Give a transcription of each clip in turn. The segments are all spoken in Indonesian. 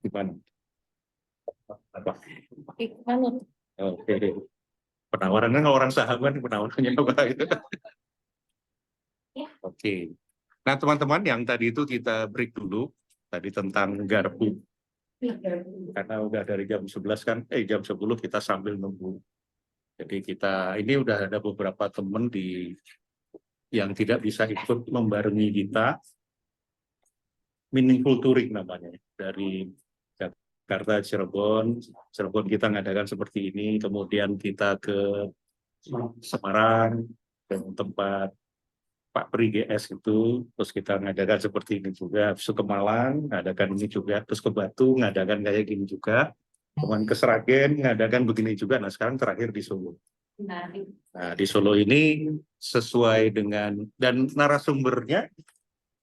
Gimana? Apa? Iklan. Oke. Penawarannya kalau orang saham kan penawarannya apa itu? Oke. Nah, teman-teman yang tadi itu kita break dulu tadi tentang garpu. Karena udah dari jam 11 kan, jam 10 kita sambil nunggu. Jadi ini udah ada beberapa teman yang tidak bisa ikut membarengi kita. Meaningful Touring namanya, dari Jakarta, Cirebon kita ngadakan seperti ini, kemudian kita ke Semarang, ke tempat Pak Pri GS itu, terus kita ngadakan seperti ini juga, terus ke Malang, ngadakan ini juga, terus ke Batu, ngadakan kayak gini juga, kemudian ke Sragen, ngadakan begini juga, nah sekarang terakhir di Solo. Nah, di Solo ini sesuai dengan, dan narasumbernya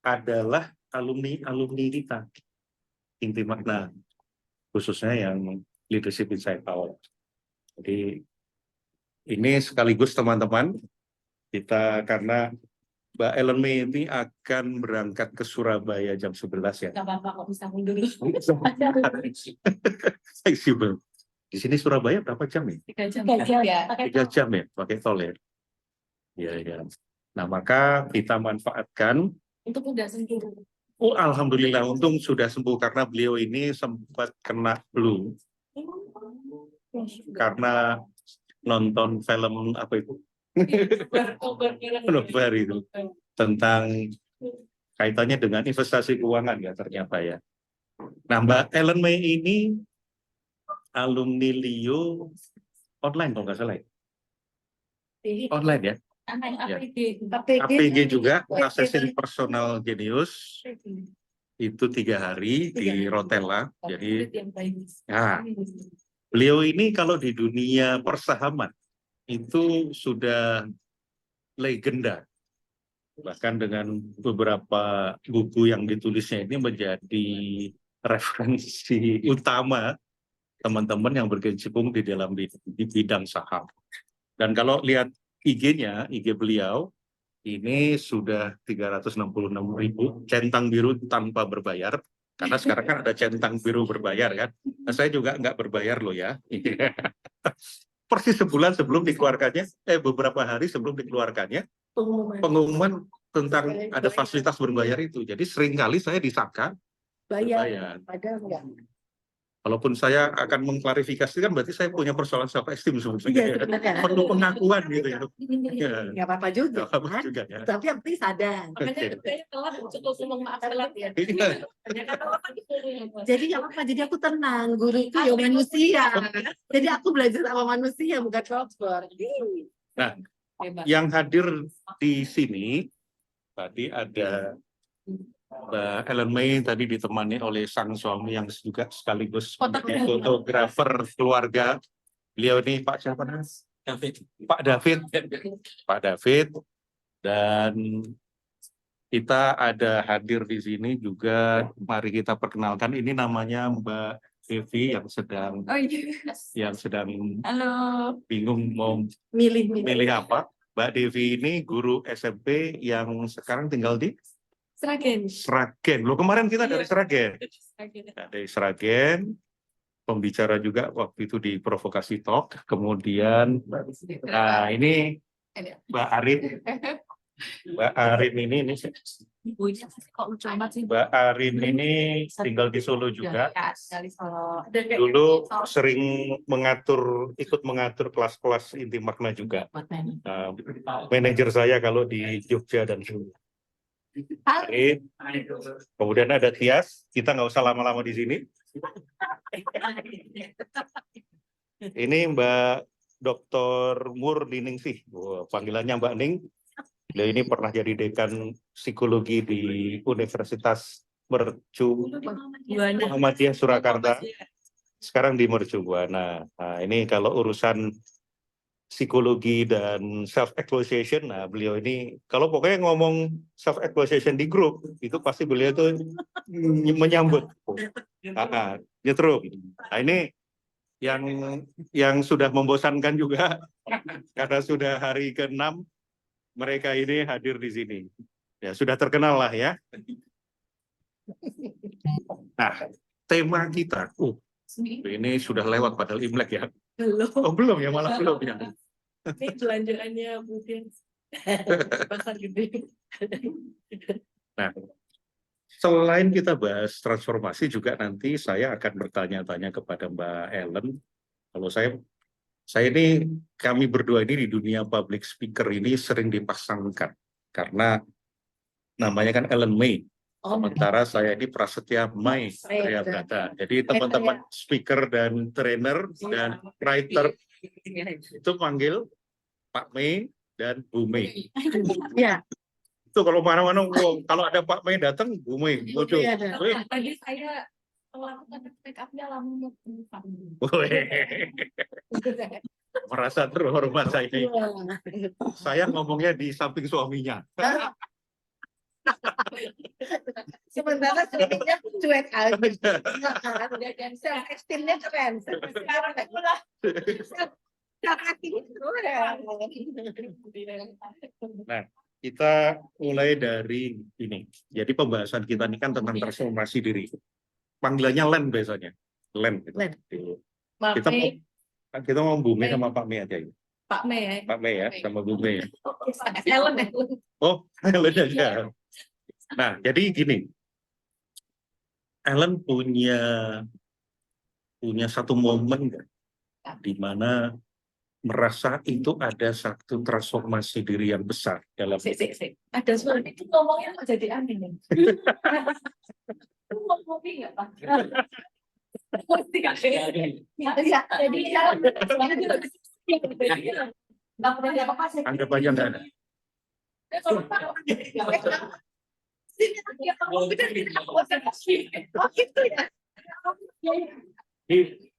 adalah alumni kita, inti makna, khususnya yang Leadership Inside Out. Jadi ini sekaligus teman-teman, kita karena Mbak Ellen May ini akan berangkat ke Surabaya jam 11 ya. Gak apa-apa kok, bisa mundur. Fleksibel. Di sini Surabaya berapa jam ya? 3 jam. 3 jam ya. 3 jam ya, pakai tol ya. Iya, iya. Nah, maka kita manfaatkan. Untuk udah sembuh. Oh, alhamdulillah, untung sudah sembuh karena beliau ini sempat kena flu. Karena nonton film apa itu? Nobar itu. Tentang kaitannya dengan investasi keuangan ya ternyata ya. Nah, Mbak Ellen May ini alumni LIO online kalau nggak salah ya? Online ya? APG juga, Assessing Personal Genius, itu 3 hari di Rotella. Jadi, ya, beliau ini kalau di dunia persahaman itu sudah legenda. Bahkan dengan beberapa buku yang ditulisnya ini menjadi referensi utama teman-teman yang berkecimpung di dalam bidang saham. Dan kalau lihat IG-nya, IG beliau, ini sudah 366.000 centang biru tanpa berbayar. Karena sekarang kan ada centang biru berbayar kan. Nah, saya juga nggak berbayar loh ya. Persis sebulan sebelum dikeluarkannya, beberapa hari sebelum dikeluarkannya, pengumuman tentang ada fasilitas berbayar itu. Jadi seringkali saya disangka berbayar. Padahal enggak. Walaupun saya akan mengklarifikasi kan berarti saya punya persoalan self-esteem sebetulnya. Perlu pengakuan gitu ya. Nggak apa-apa juga. Nggak apa-apa juga ya. Tapi yang penting sadar. Makanya saya telat cukup ngomong maaf telat ya. Jadi nggak apa-apa. Jadi aku tenang. Guru itu ya manusia. Jadi aku belajar sama manusia bukan software. Nah, yang hadir di sini tadi ada Mbak Ellen May tadi ditemani oleh sang suami yang juga sekaligus fotografer keluarga. Beliau ini Pak siapa namanya? Pak David. Pak David. Dan kita ada hadir di sini juga. Mari kita perkenalkan. Ini namanya Mbak Devi yang sedang Halo. bingung mau milih apa. Mbak Devi ini guru SMP yang sekarang tinggal di Sragen. Loh, kemarin kita dari Sragen. Nah, dari Sragen, pembicara juga waktu itu di Provokasi Talk. Kemudian, nah ini Mbak Arin. Mbak Arin ini Mbak Arin ini tinggal di Solo juga. Dulu sering ikut mengatur kelas-kelas inti makna juga. Manajer saya kalau di Jogja dan Solo. Kemudian ada Tias, kita nggak usah lama-lama di sini. Ini Mbak Dr. Murningsih, panggilannya Mbak Ning. Beliau ini pernah jadi dekan psikologi di Universitas Mercu Muhammadiyah Surakarta. Sekarang di Mercu Buana. Nah, ini kalau urusan psikologi dan self-actualization, nah beliau ini kalau pokoknya ngomong self-actualization di grup itu pasti beliau itu menyambut, nyetrum. Nah ini yang sudah membosankan juga karena sudah hari ke-6 mereka ini hadir di sini. Ya sudah terkenal lah ya. Nah tema kita. Ini sudah lewat padahal Imlek ya. Belum. Oh belum ya, malah belum ya. Ini belanjaannya mungkin pasar gede. Nah, selain kita bahas transformasi juga nanti saya akan bertanya-tanya kepada Mbak Ellen. Kalau saya ini, kami berdua ini di dunia public speaker ini sering dipasangkan karena namanya kan Ellen May. Sementara saya ini Prasetya May Triagata. Jadi teman-teman speaker dan trainer dan writer itu panggil Pak May dan Bu May. Ya. Itu kalau mana-mana, kalau ada Pak May datang, Bu May. Bodoh. Tadi saya melakukan make up-nya lama. Merasa terhormat saya ini. Saya ngomongnya di samping suaminya. Sementara suaminya cuek aja. Dan self esteemnya keren. Sekarang pula. Nah, kita mulai dari ini. Jadi pembahasan kita ini kan tentang transformasi diri. Panggilannya Len biasanya. Len. Gitu. Len. Kita mau Bu May sama Pak May aja. Ya. Pak May ya. Pak May ya, sama Bu May ya. Ellen. Oh, Ellen aja. Nah, jadi gini. Ellen punya satu momen nggak? Di mana merasa itu ada satu transformasi diri yang besar dalam Ada suara itu ngomongnya kok jadi aneh nih. Mau kopi nggak Pak? Mesti nggak ya. Jadi nggak pernah apa-apa sih. anggap aja nggak ada.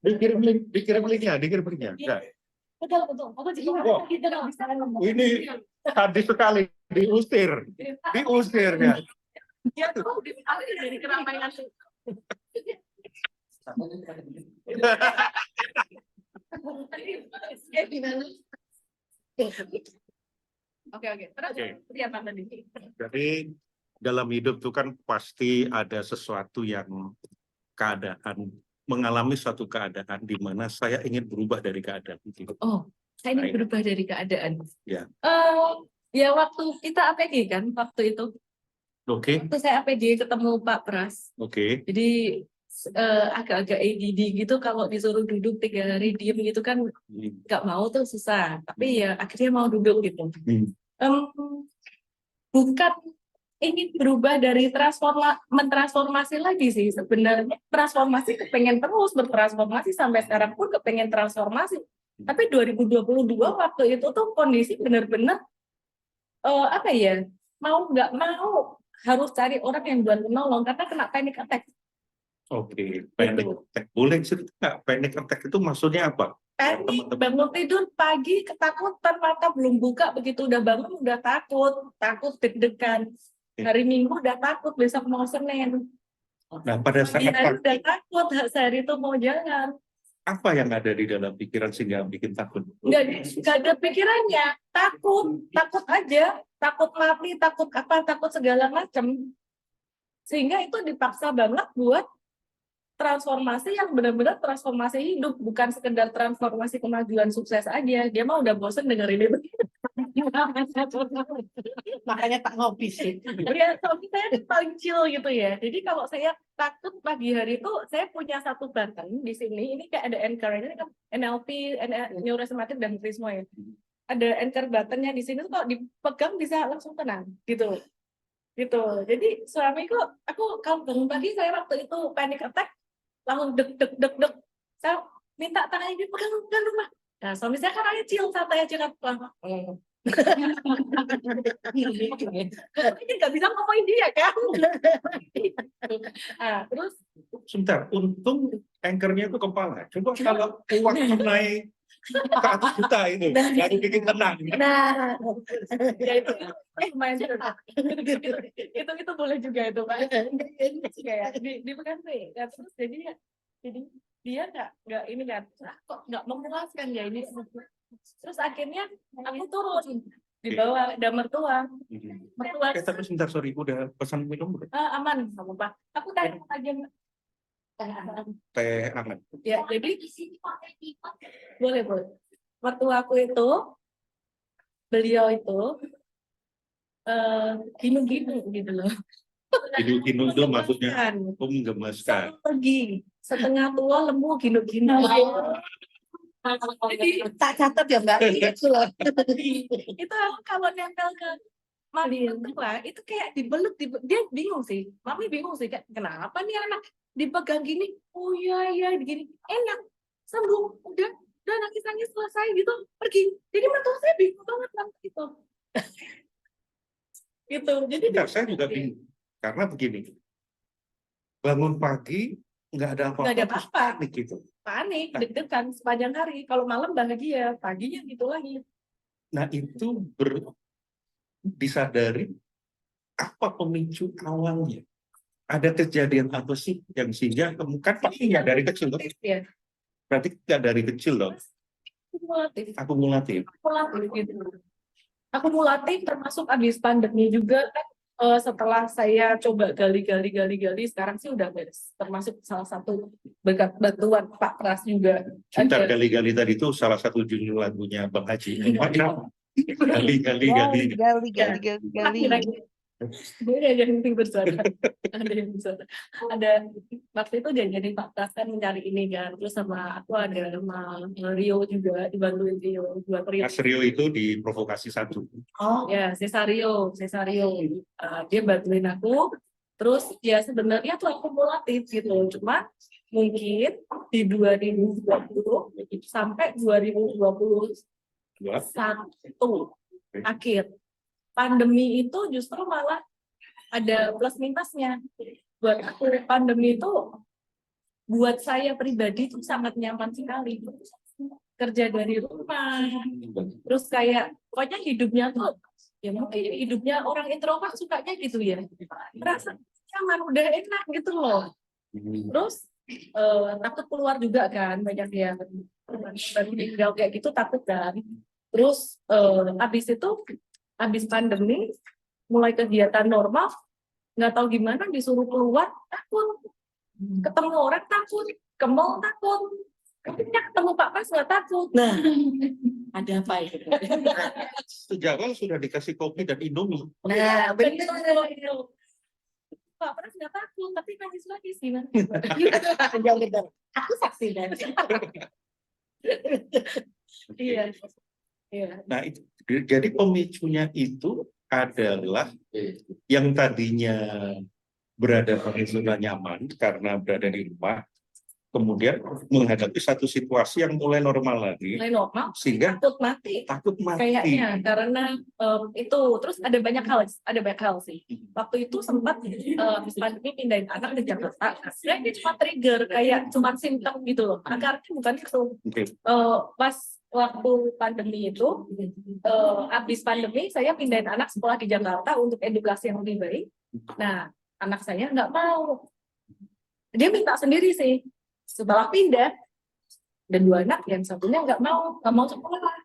Dikirim linknya. Enggak. Betul. Aku juga Wah. kita nggak bisa ngomong. Ini sadis sekali, diusir ya. Dia tuh diambil dari keramaian. Oke. Terus seperti apa tadi? Jadi dalam hidup itu kan pasti ada sesuatu yang mengalami suatu keadaan di mana saya ingin berubah dari keadaan itu. Oh, saya ingin berubah dari keadaan. Ya. Ya waktu kita APG kan waktu itu. Oke. Waktu saya APG ketemu Pak Pras. Oke. Jadi agak-agak ADD gitu kalau disuruh duduk 3 hari diem gitu kan nggak mau tuh susah. Tapi ya akhirnya mau duduk gitu. Bukan ingin berubah dari mentransformasi lagi sih sebenarnya, transformasi kepengen terus bertransformasi sampai sekarang pun kepengen transformasi. Tapi 2022 waktu itu tuh kondisi benar-benar apa ya, mau nggak mau harus cari orang yang buat menolong karena kena panic attack. Oke, panic attack. Boleh cerita nggak panic attack itu maksudnya apa? Panik, bangun tidur pagi ketakutan, mata belum buka, begitu udah bangun udah takut deg-degan. Hari Minggu udah takut, besok mau Senin. Nah, pada saat hari udah takut, sehari itu mau jalan. Apa yang ada di dalam pikiran sehingga bikin takut? Nggak ada pikirannya, takut aja, takut mati, takut segala macam. Sehingga itu dipaksa banget buat transformasi yang benar-benar transformasi hidup, bukan sekedar transformasi kemajuan sukses aja. Dia mah udah bosen dengerin itu. Makanya tak ngopi sih. Ya, tapi saya paling chill gitu ya. Jadi kalau saya takut pagi hari itu, saya punya satu button di sini. Ini kayak ada anchor, ini kan NLP, neurosemantik dan semua ya. Ada anchor buttonnya di sini tuh kalau dipegang bisa langsung tenang gitu. Jadi suamiku, aku kalau bangun pagi saya waktu itu panic attack, langsung deg. Saya minta tangannya dipegang rumah. Nah, suami saya kan orangnya chill, santai aja kan. Ini nggak bisa ngomongin dia kan. Terus sebentar, untung anchornya itu kepala. Coba kalau uang naik ke atas juta itu, baru bikin tenang. Nah, ya itu lumayan itu boleh juga itu Pak. Kayak di Bekasi. Terus jadi dia nggak ini kan, kok nggak memuaskan ya ini. Terus akhirnya aku turun di bawah ada mertua. Tapi sebentar, sorry, udah pesan minum belum? Aman, nggak apa-apa. Aku tanya aja teh hangat. Ya, jadi boleh. Waktu aku itu, beliau itu ginu-ginu gitu loh. Ginu-ginu itu maksudnya Kan. menggemaskan. Pergi setengah tua lemu ginu-ginu. Jadi Tak catat ya Mbak. Itu loh. itu aku kalau nempel ke mami mertua itu kayak dibeluk, dia bingung sih, mami bingung sih kayak kenapa nih anak dipegang gini, oh iya gini enak sembuh udah nangis selesai gitu pergi. Jadi mertua saya bingung banget waktu itu. Gitu jadi Bentar, saya juga bingung. Karena begini, bangun pagi nggak ada nggak ada apa-apa, terus apa-apa. panik gitu. panik deg-degan sepanjang hari, kalau malam bahagia paginya gitu lagi. Nah itu disadari apa pemicu awalnya? Ada kejadian apa sih yang sehingga kan pasti nggak dari kecil dong? Ya Berarti nggak dari kecil dong? kumulatif Akumulatif. gitu. Akumulatif termasuk habis pandemi juga kan, setelah saya coba gali sekarang sih udah beres, termasuk salah satu berkat bantuan Pak Pras juga. Sebentar, Ada gali-gali tadi itu salah satu judul lagunya Bang Haji. Gali-gali. Ada yang bersama, ada waktu itu dia jadi Pak Pras kan mencari ini kan, terus sama aku ada sama Rio juga dibantuin Rio buat Rio. Mas Rio itu di provokasi 1. Oh ya, Cesario. Dia bantuin aku. Terus ya sebenarnya tuh akumulatif gitu. Cuma mungkin di 2020 sampai 2021 akhir pandemi itu justru malah ada plus minusnya. Buat aku pandemi itu buat saya pribadi itu sangat nyaman sekali. Kerja dari rumah, terus kayak pokoknya hidupnya tuh ya mungkin hidupnya orang introvert sukanya gitu ya, merasa nyaman udah enak gitu loh. Terus takut keluar juga kan, banyak yang baru meninggal kayak gitu takut kan. Terus habis pandemi mulai kegiatan normal, nggak tahu gimana disuruh keluar takut, ketemu orang takut, ke mall takut. Ketemu Pak Pras nggak takut. Nah, ada apa itu? Sejak awal sudah dikasih kopi dan Indomie. Nah, benar. Pak Pras nggak takut, tapi nangis lagi sih. Benar. Aku saksi dan. Iya. Nah, jadi pemicunya itu adalah yang tadinya berada pada zona nyaman karena berada di rumah, kemudian menghadapi satu situasi yang mulai normal lagi, Mulai normal, sehingga takut mati. mati. Kayaknya karena itu terus ada banyak hal sih. Waktu itu sempat habis pandemi pindahin anak ke Jakarta. Sebenarnya ini cuma trigger, kayak cuma simptom gitu loh. Akarnya bukan itu. Pas waktu pandemi itu, habis pandemi saya pindahin anak sekolah di Jakarta untuk edukasi yang lebih baik. Nah, anak saya nggak mau. Dia minta sendiri sih. Setelah pindah, dan 2 anak, yang satunya nggak mau sekolah.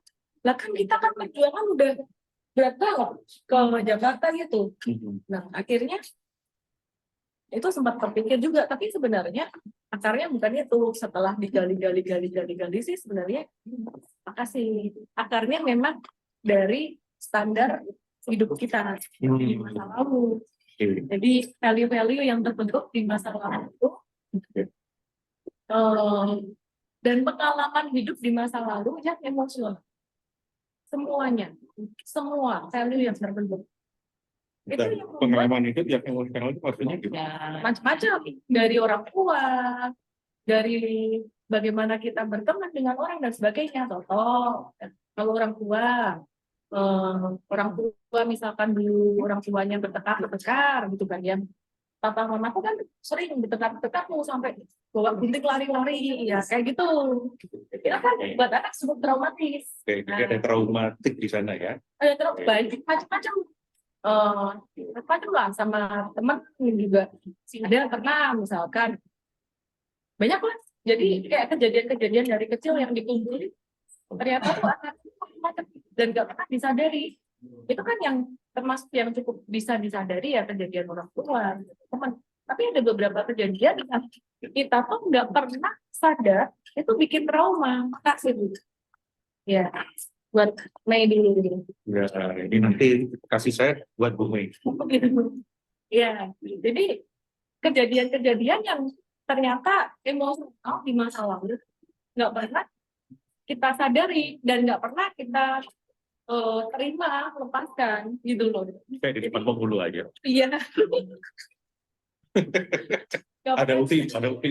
Lah kan kita kan perjuangan udah berat banget ke Jakarta gitu. Nah akhirnya itu sempat terpikir juga, tapi sebenarnya akarnya bukan itu. Setelah digali sih sebenarnya makasih akarnya memang dari standar hidup kita di masa lalu. Jadi value-value yang terbentuk di masa lalu itu dan pengalaman hidup di masa lalu yang emosional. Semua value yang terbentuk. Itu yang pengalaman hidup yang emosional itu maksudnya gimana? Macam-macam, dari orang tua, dari bagaimana kita berteman dengan orang dan sebagainya. Contoh, kalau orang tua misalkan dulu orang tuanya bertekar gitu kan ya. Papa mamaku kan sering bertekar sampai bawa gunting lari-lari, ya kayak gitu. Itu kan buat anak cukup traumatis. Oke, jadi ada traumatik di sana ya? Ada banyak macam-macam. Macam lah sama teman juga. Ada yang pernah misalkan banyak lah. Jadi kayak kejadian-kejadian dari kecil yang dikumpulin ternyata tuh anak macam dan nggak pernah disadari. Itu kan yang termasuk yang cukup bisa disadari ya kejadian orang tua, teman. Tapi ada beberapa kejadian yang kita tuh nggak pernah sadar itu bikin trauma. Makasih Bu. Ya, buat Mei dulu. Ya, ini nanti kasih saya buat Bu Mei. Ya, jadi kejadian-kejadian yang ternyata emosional di masa lalu nggak pernah kita sadari dan nggak pernah kita terima, lepaskan gitu loh. Kayak di depan penghulu aja. Iya. Nggak Ada pernah. uti, ada uti.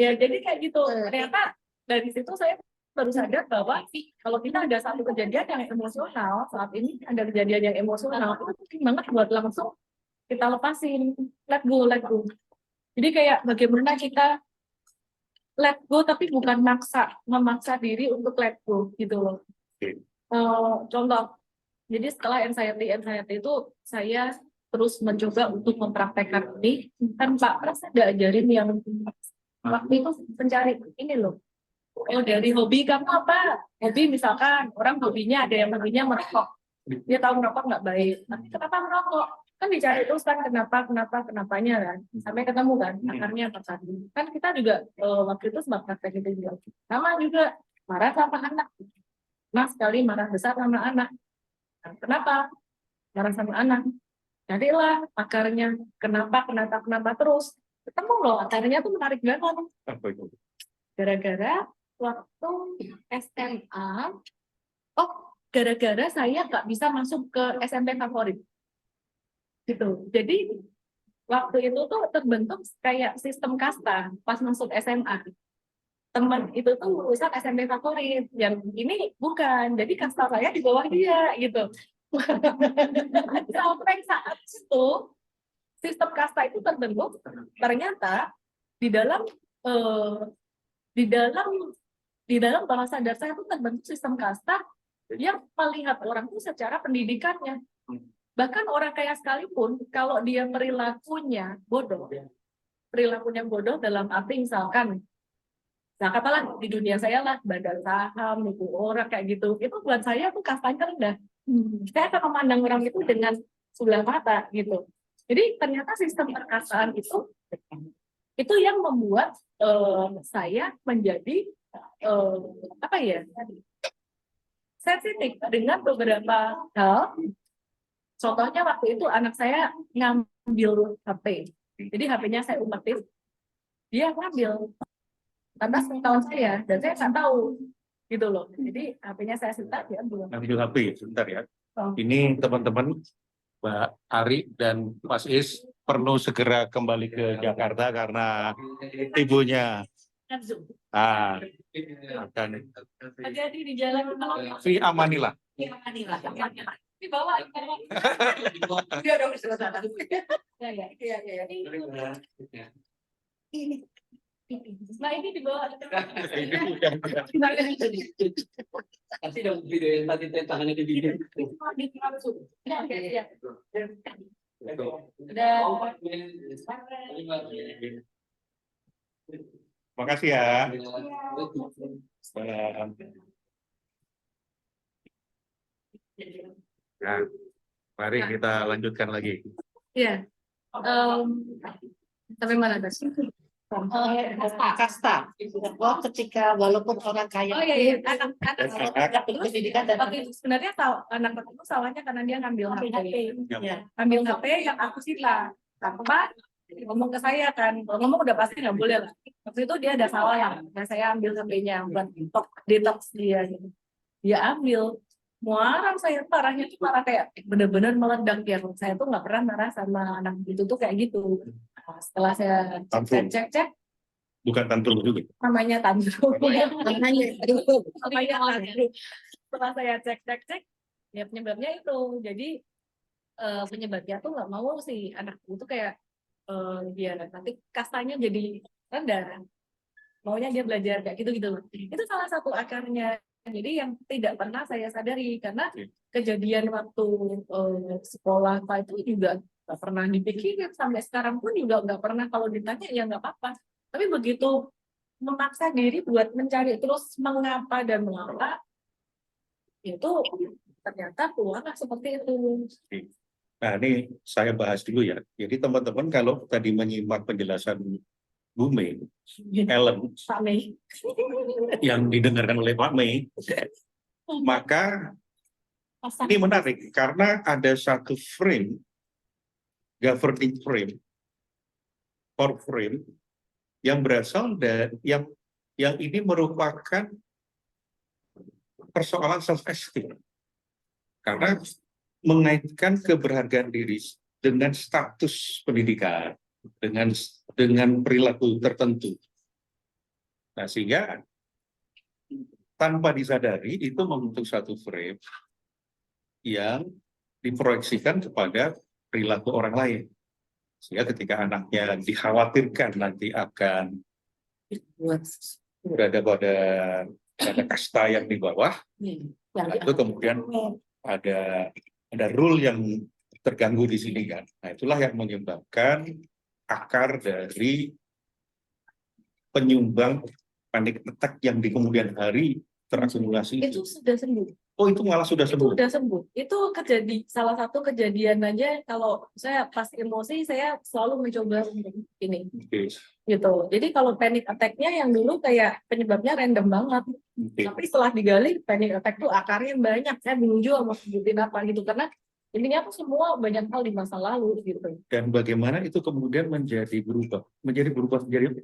Ya, jadi kayak gitu. Ternyata dari situ saya baru sadar bahwa kalau kita ada satu kejadian yang emosional, saat ini ada kejadian yang emosional, itu penting banget buat langsung kita lepasin, let go, let go. Jadi kayak bagaimana kita let go tapi bukan memaksa diri untuk let go gitu loh. Oke. Contoh, jadi setelah anxiety itu saya terus mencoba untuk mempraktekkan ini, kan Pak Pras ada ajarin yang waktu itu mencari ini loh. Oh, dari hobi kamu apa? Hobi misalkan orang hobinya ada yang hobinya merokok. Dia tahu merokok nggak baik. Tapi kenapa merokok? Kan dicari terus kan kenapanya kan. Sampai ketemu kan akarnya apa kan. Kan kita juga waktu itu sempat praktek itu juga. Sama juga marah sama anak. Nah, sekali marah besar sama anak. Nah, kenapa? Marah sama anak. Carilah akarnya. Kenapa terus. Ketemu loh, akarnya tuh menarik banget. Apa itu? Gara-gara waktu SMA, gara-gara saya nggak bisa masuk ke SMP favorit. Gitu. Jadi, waktu itu tuh terbentuk kayak sistem kasta pas masuk SMA. Teman itu tuh lulusan SMP favorit, yang ini bukan. Jadi kasta saya di bawah dia, gitu. Sampai saat itu, sistem kasta itu terbentuk, ternyata di dalam di dalam bawah sadar saya itu terbentuk sistem kasta yang melihat orang itu secara pendidikannya. Bahkan orang kaya sekalipun, kalau dia perilakunya bodoh dalam arti misalkan, nah katakanlah di dunia saya lah, bandar saham, nipu orang kayak gitu, itu buat saya tuh kastanya rendah. Saya akan memandang orang itu dengan sebelah mata gitu. Jadi ternyata sistem perkasaan itu yang membuat saya menjadi apa ya, sensitif dengan beberapa hal. Contohnya waktu itu anak saya ngambil HP, jadi HP-nya saya umpetin, dia ngambil atas tahun saya dan saya nggak tahu gitu loh. Jadi HP-nya saya sita, dia ambil. Ngambil HP, sebentar ya. Oh. Ini teman-teman, Mbak Ari dan Mas Is perlu segera kembali ke Jakarta karena ibunya akan Jadi di jalan Fi Amanillah. di bawah Dia dong di sana. ya. Iya. Ini. Nah ini di bawah. Kasi daw video yung tadi tangannya di video. Ya. Makasih ya. Nah, mari kita lanjutkan lagi. Iya. Sampai mana tadi? Kasta. Bahwa ketika walaupun orang kaya, Oh iya. Anak dapat pendidikan dan tapi sebenarnya anak itu salahnya karena dia ngambil HP. ya. Ambil HP yang aku sita. Tanpa ngomong ke saya kan, kalau ngomong udah pasti nggak boleh lah. Waktu itu dia ada salah ya, nah saya ambil HP-nya buat detox dia. Gitu. Dia ambil, muarang saya parahnya tuh parah kayak bener-bener meledak ya. Saya tuh nggak pernah marah sama anak itu tuh kayak gitu. Nah, setelah saya cek, Bukan tantrum juga. namanya tantrum. Makanya, Namanya tantrum. Setelah saya cek, ya penyebabnya itu. Jadi penyebabnya tuh nggak mau sih anak itu kayak dia nanti kastanya jadi rendah, maunya dia belajar kayak gitu itu salah satu akarnya. Jadi yang tidak pernah saya sadari karena kejadian waktu sekolah itu juga nggak pernah dipikirin, sampai sekarang pun juga nggak pernah, kalau ditanya ya nggak apa-apa, tapi begitu memaksa diri buat mencari terus mengapa dan mengapa, itu ternyata keluar seperti itu. Nah, ini saya bahas dulu ya. Jadi teman-teman kalau tadi menyimak penjelasan Bu Mei, Ellen, Pak Mei. yang didengarkan oleh Pak Mei, maka ini menarik karena ada satu frame, governing frame, core frame, yang berasal dari yang ini merupakan persoalan self-esteem. Karena mengaitkan keberhargaan diri dengan status pendidikan, dengan perilaku tertentu. Nah, sehingga tanpa disadari itu membentuk satu frame yang diproyeksikan kepada perilaku orang lain. Sehingga ketika anaknya dikhawatirkan nanti akan berada pada kasta yang di bawah, nah, itu kemudian ada rule yang terganggu di sini kan. Nah, itulah yang menyebabkan akar dari penyumbang panic attack yang di kemudian hari terakumulasi. Itu sudah sembuh. Oh, itu malah sudah Itu sembuh. udah sembuh. Itu salah satu kejadian aja kalau saya pas emosi saya selalu mencoba untuk ini Oke. gitu. Jadi kalau panic attack-nya yang dulu kayak penyebabnya random banget. Oke. Tapi setelah digali panic attack tuh akarnya banyak. Saya bingung juga mau sebutin apa gitu karena intinya tuh semua banyak hal di masa lalu gitu. Dan bagaimana itu kemudian menjadi berubah menjadi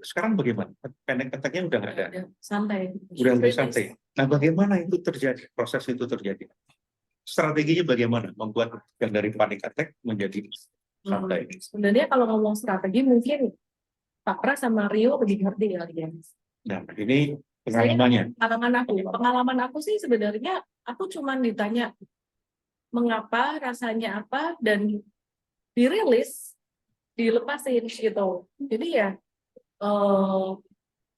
sekarang bagaimana? Panic attack-nya udah nggak ada, Udah santai. udah lebih santai. Nah, bagaimana itu terjadi? Proses itu terjadi. Strateginya bagaimana membuat yang dari panic attack menjadi santai? Sebenarnya kalau ngomong strategi mungkin Pak Pras sama Rio lebih ngerti kali ya. Nah, ini pengalamannya. Pengalaman aku sih sebenarnya aku cuman ditanya mengapa, rasanya apa, dan dirilis, dilepasin gitu. Jadi ya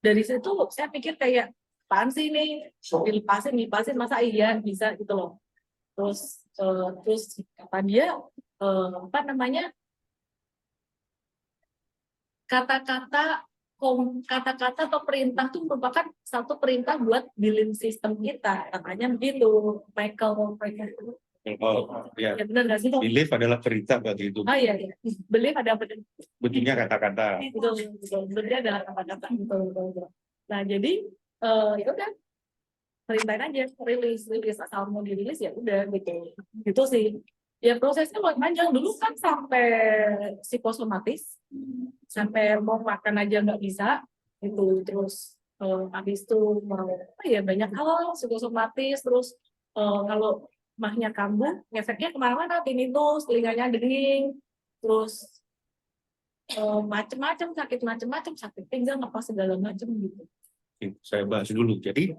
dari situ saya pikir kayak apaan sih ini dilepasin masa iya bisa gitu loh. Terus kata dia apa namanya kata-kata atau perintah itu merupakan satu perintah buat billing sistem kita, katanya begitu Michael. Oh, ya. Ya benar nggak sih? Belief adalah perintah bagi itu. Oh iya, iya. Belief ada Bunyinya kata-kata. betul. Benar adalah kata-kata betul. Nah jadi ya udah perintahin aja rilis asal mau dirilis ya udah gitu sih. Ya prosesnya lumayan panjang dulu kan sampai psikosomatis, sampai mau makan aja nggak bisa itu terus habis itu mau banyak hal psikosomatis terus kalau mahnya kambuh ngefeknya kemana-mana tinnitus telinganya denging terus macem-macem sakit pinggang apa segala macem gitu. Saya bahas dulu. Jadi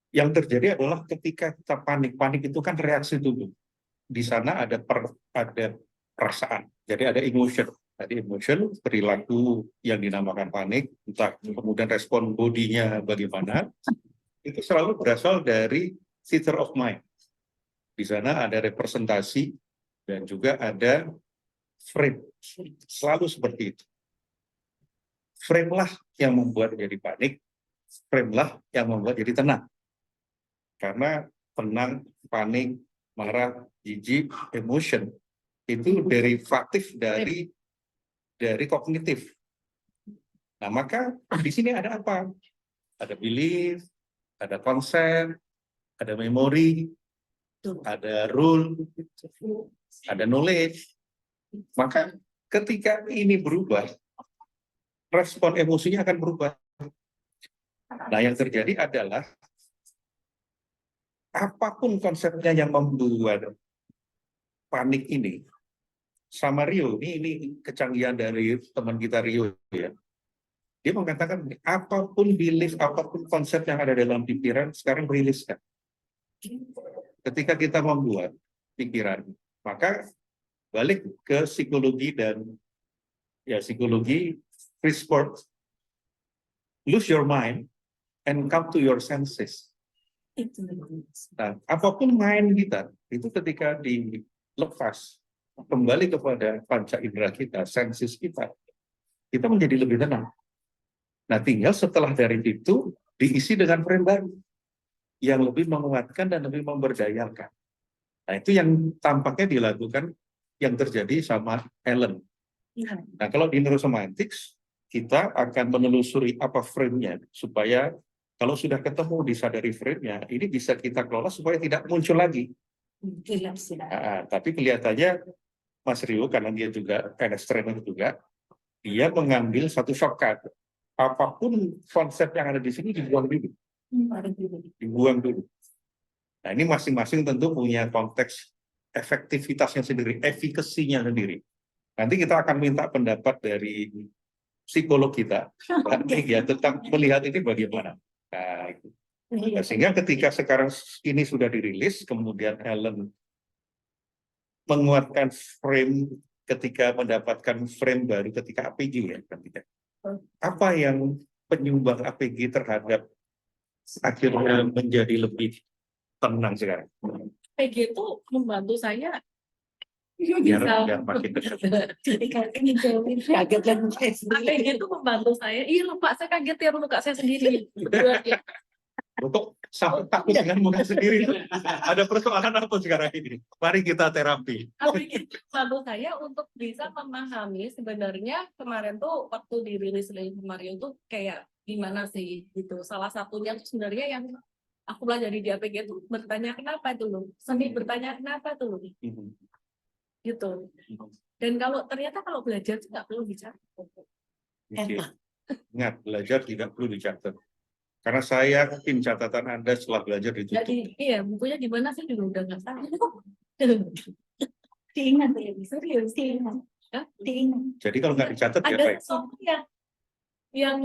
yang terjadi adalah ketika kita panik itu kan reaksi tubuh. Di sana ada perasaan. Jadi ada emotion. Tadi emotion, perilaku yang dinamakan panik, entah kemudian respon bodinya bagaimana, itu selalu berasal dari theater of mind. Di sana ada representasi dan juga ada frame. Selalu seperti itu. Frame lah yang membuat jadi panik, frame lah yang membuat jadi tenang. Karena tenang, panik, marah, jijik, emotion itu derivatif dari kognitif. Nah, maka di sini ada apa? Ada belief, ada konsep, ada memori, ada rule, ada knowledge. Maka ketika ini berubah, respon emosinya akan berubah. Nah, yang terjadi adalah apapun konsepnya yang membuat panik ini, sama Rio, ini kecanggihan dari teman kita Rio ya. Dia mengatakan apapun belief, apapun konsep yang ada dalam pikiran sekarang riliskan. Ketika kita membuat pikiran, maka balik ke psikologi dan psikologi Frisford, lose your mind and come to your senses. Nah, apapun main kita itu ketika dilepas kembali kepada panca indera kita, senses kita menjadi lebih tenang. Nah, tinggal setelah dari itu diisi dengan frame baru yang lebih menguatkan dan lebih memberdayakan. Nah, itu yang tampaknya dilakukan yang terjadi sama Ellen. Iya. Nah, kalau di neurosemantics, kita akan menelusuri apa frame-nya, supaya kalau sudah ketemu disadari frame-nya, ini bisa kita kelola supaya tidak muncul lagi. Tapi kelihatannya Mas Rio, karena dia juga trainer juga, dia mengambil satu shortcut. Apapun konsep yang ada di sini dibuang dulu. Dibuang dulu. Nah, ini masing-masing tentu punya konteks efektivitasnya sendiri, efikasinya sendiri. Nanti kita akan minta pendapat dari psikolog kita, ya, tentang melihat ini bagaimana. Nah, itu. Nah, sehingga ketika sekarang ini sudah dirilis, kemudian Ellen menguatkan frame ketika mendapatkan frame baru ketika APG ya. Apa yang penyumbang APG terhadap akhirnya menjadi lebih tenang sekarang? APG itu membantu saya Biar makin dekat. Kaget kan? APG itu membantu saya. Iya lupa, saya kaget ya muka saya sendiri. Untuk sampai takut dengan muka sendiri. Ada persoalan apa sekarang ini? Mari kita terapi. APG itu membantu saya untuk bisa memahami sebenarnya kemarin tuh waktu dirilis dari Mario tuh kayak gimana sih gitu. Salah satunya tuh sebenarnya yang aku pelajari di APG itu bertanya kenapa itu loh. Seni bertanya kenapa itu loh. Gitu. Dan ternyata kalau belajar tuh nggak perlu bicara. Ingat, belajar tidak perlu dicatat. Karena saya yakin catatan Anda setelah belajar ditutup. Jadi iya bukunya di mana sih juga udah nggak tahu. Diingat ya, serius diingat. Diingat. Jadi kalau nggak dicatat ya Ada baik. sesuatu yang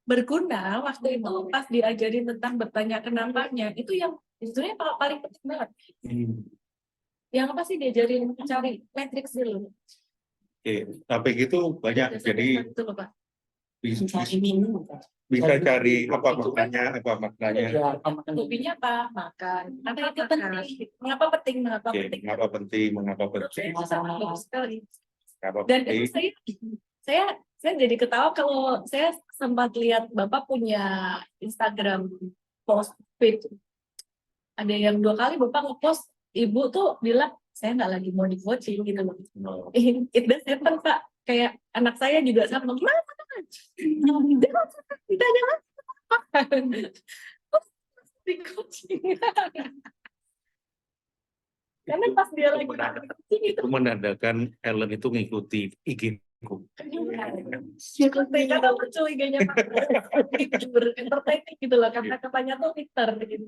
berguna waktu itu pas diajarin tentang bertanya kenapanya itu yang sebenarnya paling penting banget. Yang apa sih diajarin cari matriks dulu. Oke, tapi gitu banyak. Jadi Betul, Pak. bisa cari apa maknanya. Hobinya apa? Makan. Apa itu penting? Mengapa penting? Mengapa Oke, penting? mengapa penting. Bagus sekali. Mengapa Dan penting. itu saya jadi ketawa kalau saya sempat lihat Bapak punya Instagram post feed. Ada yang 2 kali Bapak ngepost ibu tuh bilang saya nggak lagi mau di coaching gitu loh. No. It does happen Pak. Kayak anak saya juga sama. Ditanya apa? Di coaching. Karena pas dia lagi coaching itu Itu menandakan Ellen itu ngikuti IG-ku. karena lucu IG-nya Pak. Entertaining gitu loh. Kata-katanya tuh Twitter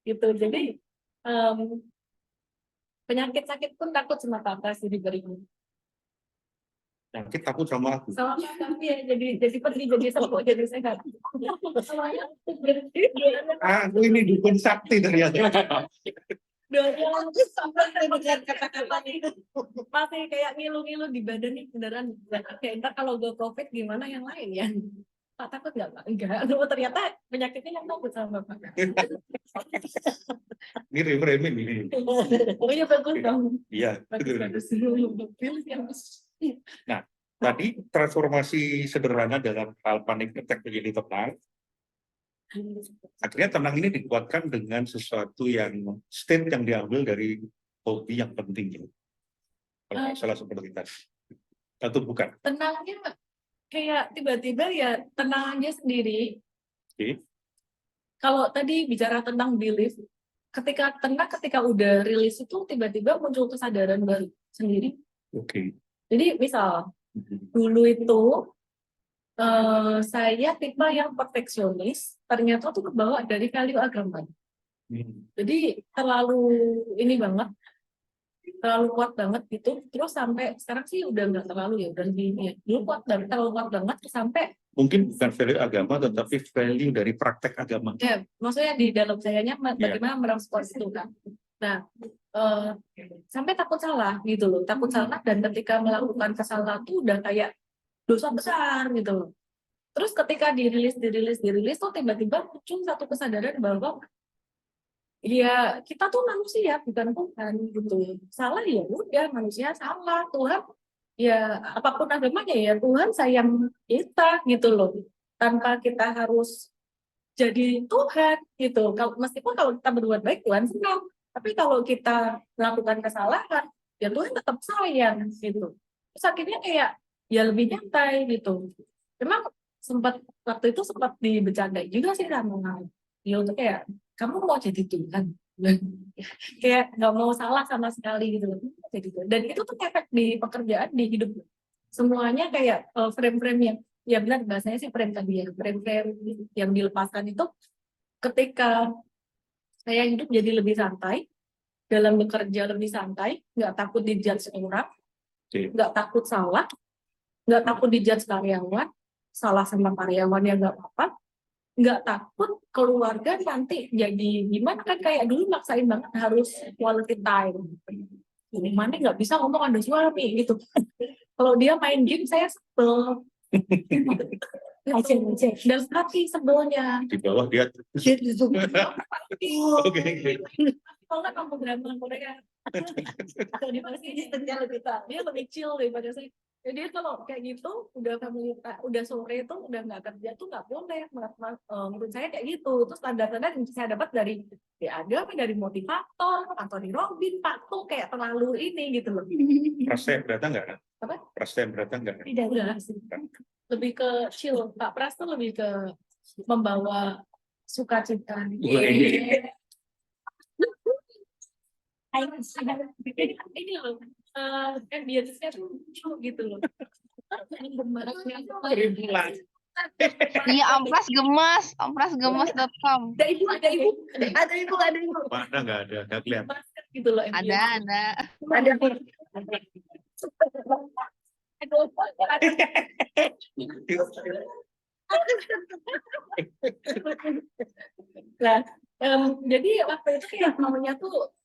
gitu. Jadi penyakit sakit pun takut sama Papa sih diberikan. Sakit takut sama aku. Sama Papa ya jadi pergi jadi sembuh jadi sehat. Aku ini dukun sakti ternyata. Dengan kata-kata itu masih kayak ngilu-ngilu di badan nih beneran kayak ntar kalau gue COVID gimana yang lain ya Pak takut nggak Pak? Enggak, ternyata penyakitnya yang takut sama Bapak. Ini reframing ini. Oh iya bagus dong. Iya. Bagus. Nah, tadi transformasi sederhana dalam hal panic attack menjadi tenang. Akhirnya tenang ini dikuatkan dengan sesuatu yang state yang diambil dari hobi yang penting. Kalau nggak salah seperti tadi. Atau bukan? Tenangnya kayak tiba-tiba ya tenang aja sendiri. Oke. Kalau tadi bicara tentang belief, ketika udah rilis itu tiba-tiba muncul kesadaran baru sendiri. Oke. Jadi misal dulu itu saya tipe yang perfeksionis, ternyata tuh kebawa dari value agama. Jadi terlalu kuat banget gitu. Terus sampai sekarang sih udah nggak terlalu ya, udah lebih ini ya. Dulu terlalu kuat banget sampai Mungkin bukan value agama, tetapi value dari praktek agama. ya, maksudnya di dalam sayanya bagaimana merespon itu kan. Nah, sampai takut salah gitu loh, takut salah dan ketika melakukan kesalahan tuh udah kayak dosa besar gitu loh. Terus ketika dirilis tuh tiba-tiba muncul satu kesadaran bahwa ya kita tuh manusia bukan Tuhan gitu. Salah ya udah manusia salah, Tuhan ya apapun agamanya ya Tuhan sayang kita gitu loh. Tanpa kita harus jadi Tuhan gitu. Meskipun kalau kita berbuat baik Tuhan senang, tapi kalau kita melakukan kesalahan ya Tuhan tetap sayang gitu. Terus akhirnya kayak ya lebih nyantai gitu. Memang waktu itu sempat dibecandai juga sih sama dia tuh kayak kamu mau jadi Tuhan. Kayak nggak mau salah sama sekali gitu. Jadi gitu. Dan itu tuh efek di pekerjaan, di hidup semuanya kayak frame-frame yang ya benar bahasanya sih frame tadi ya, frame-frame yang dilepaskan itu ketika saya hidup jadi lebih santai, dalam bekerja lebih santai, nggak takut dijudge orang, Oke. nggak takut salah, nggak takut dijudge karyawan, salah sama karyawan ya nggak apa-apa, nggak takut keluarga nanti jadi gimana kan kayak dulu maksain banget harus quality time. Mana nggak bisa ngomong ada suami gitu. Kalau dia main game saya sebel. Dan hati sebelnya. Di bawah dia. Jadi itu. Oke. Kalau nggak kamu berantem Korea. Atau di mana sih dia lebih chill daripada saya. Jadi kalau kayak gitu udah sore itu udah nggak kerja tuh nggak boleh. Menurut saya kayak gitu. Terus tanda-tanda yang saya dapat dari Adam, dari motivator atau di Robin, Pak tuh kayak terlalu ini gitu loh. Prasen berata nggak? Apa? Prasen berata nggak? Tidak udah lebih ke chill. Pak Pras tuh lebih ke membawa sukacita. Ini loh, ambience-nya tuh lucu gitu loh. Rimpulan. Iya, amplasgemas.com. Ada ibu. Mana nggak ada, nggak kelihatan. Gitu loh. Ada. Nah, jadi waktu itu kayak namanya tuh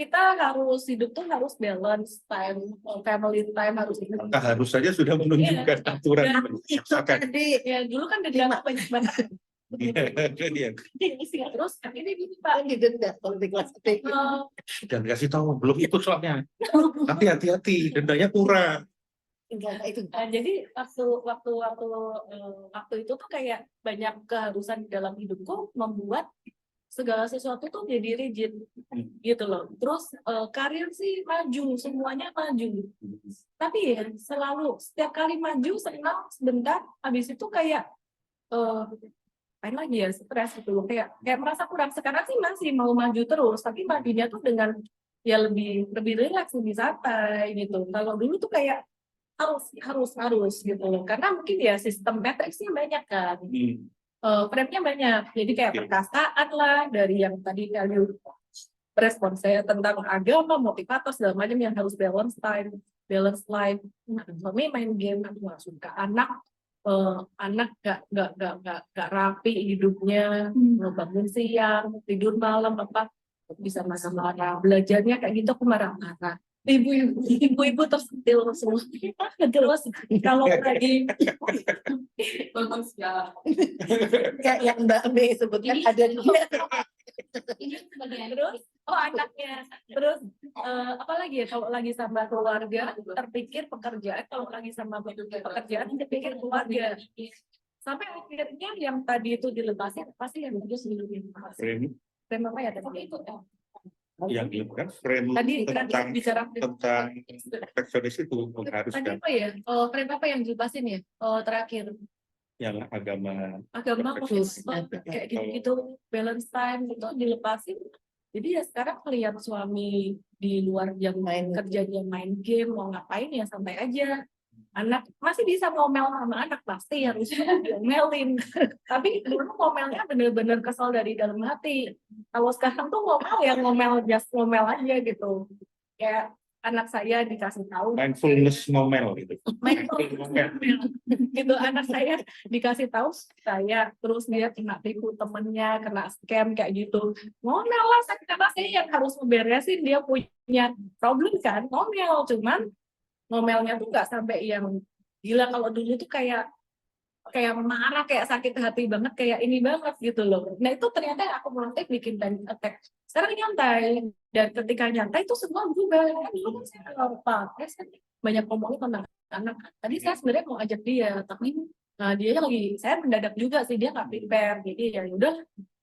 kita harus hidup tuh harus balance time, family time harus ini. Maka harus saja sudah menunjukkan aturan Ya. menyaksakan. Ya dulu kan dendam banyak banget. Dia Terus ini gini Pak, Kan didenda kalau di kelas ketiga. dan kasih tahu belum ikut soalnya. Tapi hati-hati, dendanya kurang. Enggak itu. jadi waktu itu tuh kayak banyak keharusan di dalam hidupku membuat segala sesuatu tuh jadi rigid gitu loh. Terus karir sih maju, semuanya maju. Tapi ya selalu setiap kali maju senang sebentar, habis itu kayak main lagi ya stres gitu loh. Kayak merasa kurang. Sekarang sih masih mau maju terus, tapi majunya tuh dengan ya lebih rileks, lebih santai gitu. Kalau dulu tuh kayak harus gitu loh. Karena mungkin ya sistem matriksnya banyak kan. Frame-nya banyak, jadi kayak perkasaan lah dari yang tadi value respon saya tentang agama, motivator segala macam yang harus balance time, balance life. Suami main game, aku nggak suka. Anak gak rapi hidupnya, bangun siang, tidur malam apa bisa marah-marah. Belajarnya kayak gitu aku marah-marah. Ibu-ibu tersentil semua. Terus kalau lagi bangun siang. Kayak yang Mbak Mei sebutkan ada di Terus anaknya terus apalagi ya kalau lagi sama keluarga terpikir pekerjaan, kalau lagi sama pekerjaan terpikir keluarga, sampai akhirnya yang tadi itu dilepasin pasti yang itu sendiri. Frame apa ya tadi itu Yang dilakukan frame tadi tentang bicara perfeksionis itu tadi mengharuskan apa ya frame apa yang dilepasin ya terakhir yang agama fokus kayak gitu balance time itu dilepasin. Jadi ya sekarang melihat suami di luar jam kerja dia main game mau ngapain ya santai aja. Anak masih bisa ngomel sama anak pasti harus ngomelin. Tapi dulu ngomelnya bener-bener kesel dari dalam hati. Kalau sekarang tuh ngomel just ngomel aja gitu. Kayak anak saya dikasih tahu mindfulness ngomel gitu. gitu anak saya dikasih tahu saya terus dia kena tipu temennya, kena scam kayak gitu, ngomel lah saya yang harus memberesin dia punya problem kan, ngomel cuman ngomelnya tuh nggak sampai yang gila. Kalau dulu tuh kayak marah, kayak sakit hati banget, kayak ini banget gitu loh. Nah itu ternyata yang akumulatif bikin panic attack. Sekarang nyantai, dan ketika nyantai itu semua berubah. Kan dulu kan saya kalau Pak banyak ngomongin tentang anak. Tadi saya sebenarnya mau ajak dia, tapi dia lagi, saya mendadak juga sih, dia nggak prepare. Jadi ya udah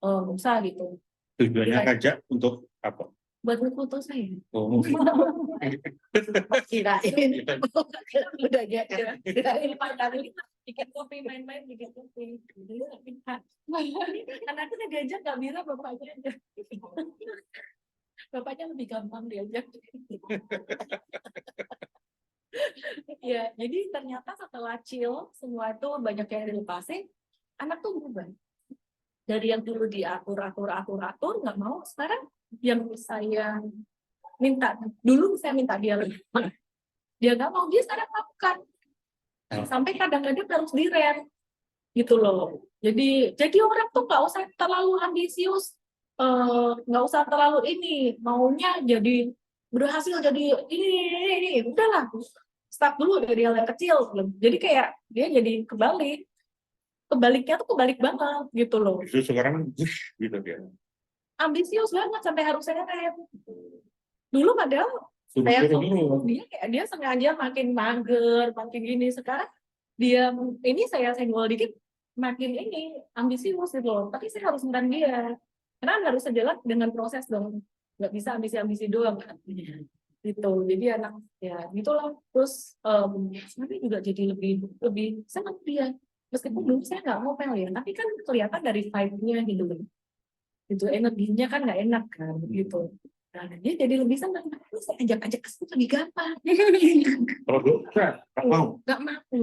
nggak usah gitu. Tujuannya ngajak untuk apa? buat foto saya. Oh. Kirain. Udah ya. Dari kali bikin kopi main-main bikin kopi. Anaknya diajak nggak bisa bapaknya aja. Bapaknya lebih gampang diajak. Ya, jadi ternyata setelah chill semua itu banyak yang dilepasin, anak tuh berubah. Dari yang dulu diatur nggak mau, sekarang yang saya minta dulu saya minta dia nggak mau, dia sekarang lakukan. Sampai kadang-kadang harus direm gitu loh. Jadi orang tuh nggak usah terlalu ambisius, nggak usah terlalu ini, maunya jadi berhasil jadi ini. Udahlah, start dulu dari hal yang kecil. Jadi kayak dia jadi kebaliknya tuh kebalik banget gitu loh. Justru sekarang gitu ya. Ambisius banget sampai harus saya rem. Dulu padahal saya suruh dia sengaja makin mager, makin gini. Sekarang dia ini saya senggol dikit makin ini ambisius gitu loh. Tapi saya harus ngerem dia. Karena harus sejalan dengan proses dong. Nggak bisa ambisi-ambisi doang kan. Gitu. Jadi anak ya gitulah. Terus nanti juga jadi lebih senang dia. Meskipun dulu saya nggak ngomel ya, tapi kan kelihatan dari vibe-nya gitu. Itu energinya kan nggak enak kan gitu. Nah, dia jadi lebih senang. Terus saya ajak ke situ lebih gampang. Kalau dulu nggak mau. Nggak mau.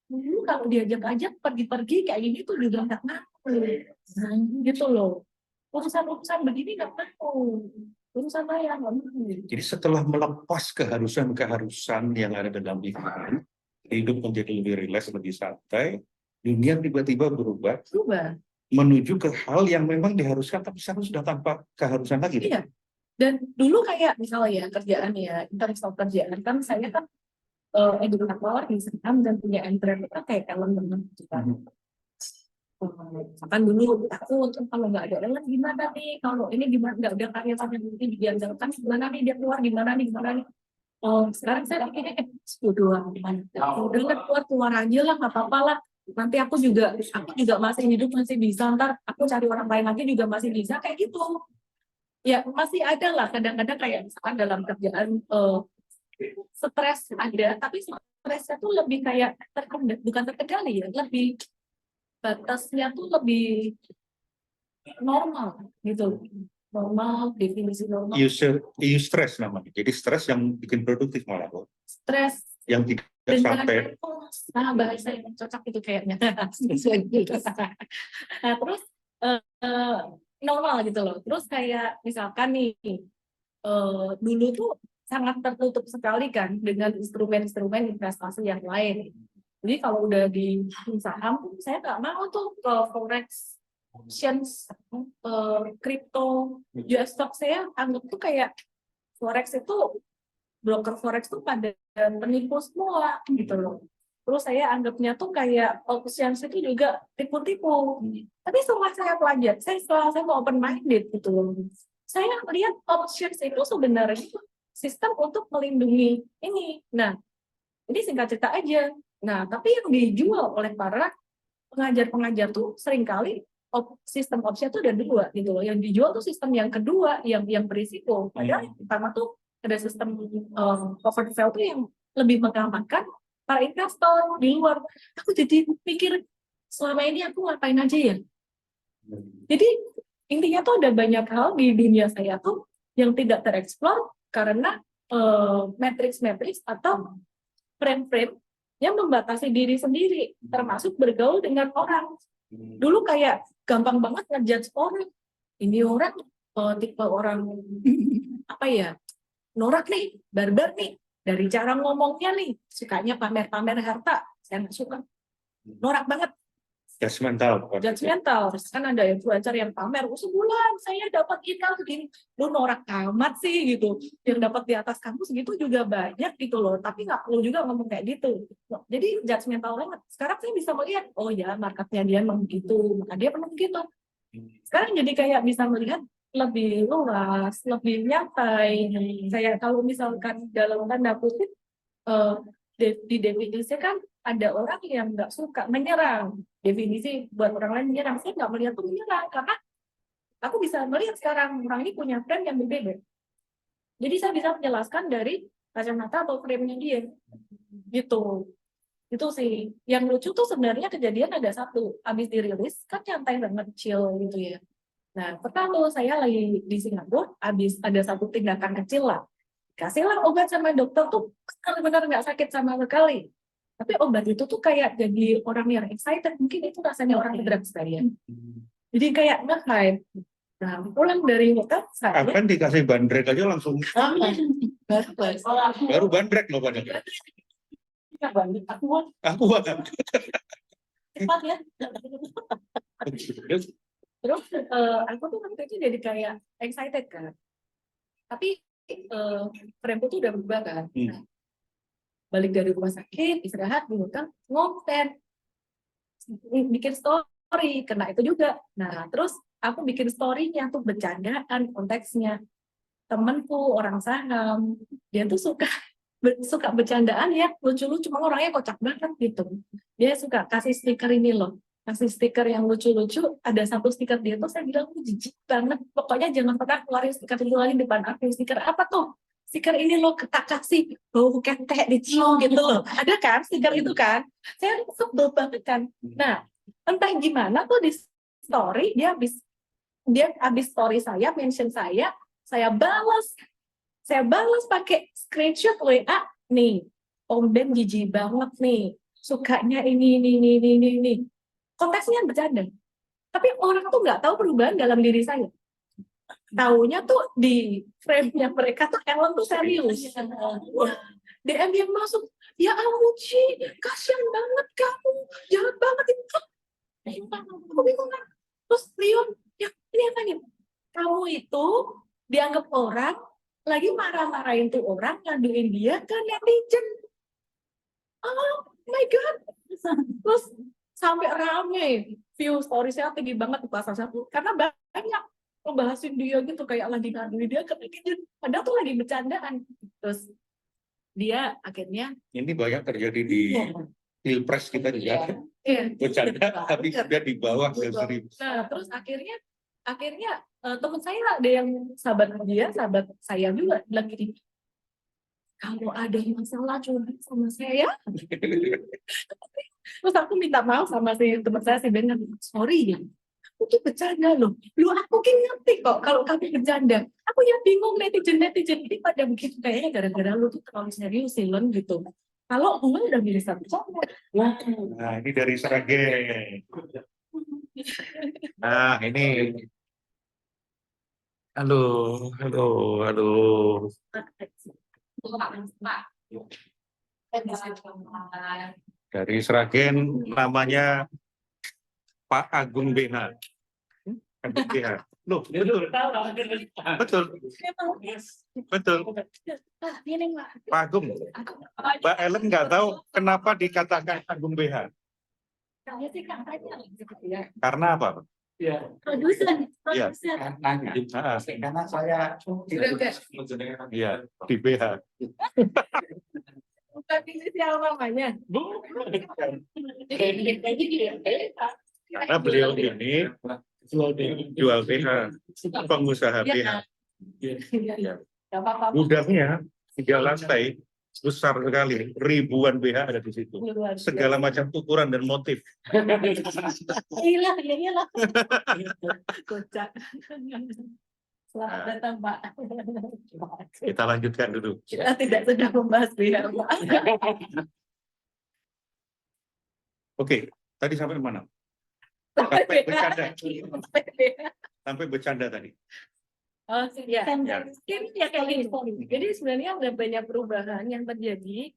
Dulu kalau diajak pergi-pergi kayak gini tuh juga nggak mau. Nah, gitu loh. Urusan begini nggak mau. Urusan saya nggak mau. Jadi setelah melepas keharusan yang ada dalam hidup menjadi lebih rileks, lebih santai, dunia tiba-tiba berubah menuju ke hal yang memang diharuskan, tapi sekarang sudah tanpa keharusan lagi. Iya. Dan dulu kayak misalnya ya kerjaan ya, interestol kerjaan kan saya kan edukator di Saham dan punya entrepreneur kayak Ellen gitu kan. Misalkan dulu aku untuk kalau nggak ada Ellen gimana nih, kalau ini gimana nggak ada karyawan yang mungkin diandalkan gimana nih dia keluar gimana nih. Sekarang saya pikirnya udah keluar aja lah, nggak apa-apa lah. Nanti aku juga masih hidup, masih bisa, ntar aku cari orang lain lagi juga masih bisa kayak gitu. Ya masih ada lah kadang-kadang kayak misalkan dalam kerjaan stres ada, tapi stresnya tuh lebih kayak bukan terkendali ya, lebih batasnya tuh lebih normal gitu. Normal, definisi normal. You stress namanya. Jadi stres yang bikin produktif malah. Stres yang tidak sampai. Nah, bahasa yang cocok itu kayaknya. Nah, terus normal gitu loh. Terus kayak misalkan nih, dulu tuh sangat tertutup sekali kan dengan instrumen-instrumen investasi yang lain. Jadi kalau udah di saham, saya nggak mau tuh ke forex, options, crypto, US stock. Saya anggap tuh kayak forex itu, broker forex tuh pada penipu semua gitu loh. Terus saya anggapnya tuh kayak options itu juga tipu-tipu. Tapi setelah saya pelajari, setelah saya mau open minded gitu loh, saya melihat options itu sebenarnya sistem untuk melindungi ini. Nah, ini singkat cerita aja. Nah, tapi yang dijual oleh para pengajar-pengajar tuh seringkali sistem option itu ada dua gitu loh. Yang dijual tuh sistem yang kedua yang berisiko. Padahal yang pertama tuh ada sistem covered sell tuh yang lebih mengamankan para investor di luar. Aku jadi pikir selama ini aku ngapain aja ya. Jadi intinya tuh ada banyak hal di dunia saya tuh yang tidak tereksplor karena matrix atau frame-frame yang membatasi diri sendiri, termasuk bergaul dengan orang. Dulu kayak gampang banget ngejudge orang. Ini orang tipe orang apa ya, norak nih, barbar nih. Dari cara ngomongnya nih, sukanya pamer-pamer harta. Saya nggak suka. Norak banget. Judgmental. Kan ada influencer yang pamer, sebulan saya dapat income segini. Lu norak amat sih gitu. Yang dapat di atas kamu segitu juga banyak gitu loh. Tapi nggak perlu juga ngomong kayak gitu. Jadi judgmental banget. Sekarang saya bisa melihat, oh ya marketnya dia emang begitu, maka dia perlu begitu. Sekarang jadi kayak bisa melihat lebih luas, lebih nyantai. Saya kalau misalkan dalam tanda kutip didefinisikan ada orang yang nggak suka menyerang. Definisi buat orang lain menyerang, saya nggak melihat itu menyerang karena aku bisa melihat sekarang orang ini punya frame yang berbeda. Jadi saya bisa menjelaskan dari kacamata atau frame-nya dia. Gitu. Itu sih. Yang lucu tuh sebenarnya kejadian ada satu. Habis dirilis, kan nyantai banget, chill gitu ya. Nah, pertama saya lagi di Singapura, habis ada satu tindakan kecil lah. Kasihlah obat sama dokter tuh benar-benar nggak sakit sama sekali. Tapi obat itu tuh kayak jadi orang yang excited. Mungkin itu rasanya orang drugs kali ya. Jadi kayak nge-hype. Nah, pulang dari hotel, saya Akan dikasih bandrek aja langsung baru bandrek loh padahal. Aku akan. cepat ya. Terus aku tuh waktu itu jadi kayak excited kan. Tapi frame tuh udah berubah kan. Balik dari rumah sakit, istirahat di hotel, ngonten, bikin story, kena itu juga. Nah, terus aku bikin story-nya tuh bercandaan konteksnya. Temenku orang saham, dia tuh suka bercandaan ya, lucu-lucu, cuma orangnya kocak banget gitu. Dia suka kasih stiker ini loh, kasih stiker yang lucu-lucu. Ada satu stiker dia tuh saya bilang jijik banget. Pokoknya jangan pernah keluarin stiker itu lagi depan aku. Stiker apa tuh? Stiker ini loh, tak kasih bau ketek dicium gitu loh. Ada kan stiker itu kan? Saya sebel banget kan. Nah, entah gimana tuh di story dia habis story saya, mention saya balas pakai screenshot WA nih. Om Ben jijik banget nih. Sukanya ini. Konteksnya bercanda. Tapi orang tuh nggak tahu perubahan dalam diri saya. Taunya tuh di frame-nya mereka tuh Ellen tuh serius. Wah, DM yang masuk, ya ampun Ci, kasihan banget kamu, jahat banget itu. Aku bingung kan. Terus Leon, ya ini apa nih? Kamu itu dianggap orang lagi marah-marahin tuh orang, ngaduin dia ke netizen. Oh my god. Terus sampai rame view story saya tinggi banget di pasal satu karena banyak ngebahasin dia gitu kayak lagi ngaduin dia ke netizen padahal tuh lagi bercandaan. Terus dia akhirnya Ini banyak terjadi di pilpres kita juga. iya. Bercanda tapi sudah di bawah ke 1000. Nah, terus akhirnya teman saya ada yang sahabat saya juga bilang gini, kalau ada masalah curhat sama saya. Terus aku minta maaf sama si teman saya si Ben, sorry ya, aku tuh bercanda loh. Lu aku kan ngerti kok kalau kamu bercanda. Aku yang bingung netizen ini pada begitu kayaknya gara-gara lu tuh terlalu serius sih Lon gitu. Kalau gue udah bisa bercanda. Nah, ini dari Sragen. Nah, ini. Aduh. Dari Sragen namanya Pak Agung BH. Agung BH. Loh, betul. Pak Agung. Mbak Ellen nggak tahu kenapa dikatakan Agung BH. Karena apa? Produsen. Iya. Karena saya Iya, di BH. Bukan inisial namanya. Karena beliau ini jual BH, pengusaha BH. Gak apa-apa. Gudangnya 3 lantai, besar sekali, ribuan BH ada di situ. Segala macam ukuran dan motif. Iya. Kocak. Selamat datang, Pak. Kita lanjutkan dulu. Kita tidak sedang membahas biar, Pak. Oke, tadi sampai mana? Sampai bercanda. BH. Sampai bercanda tadi. Oh, iya. Ya. Ini ya kayak gini. Jadi sebenarnya ada banyak perubahan yang terjadi.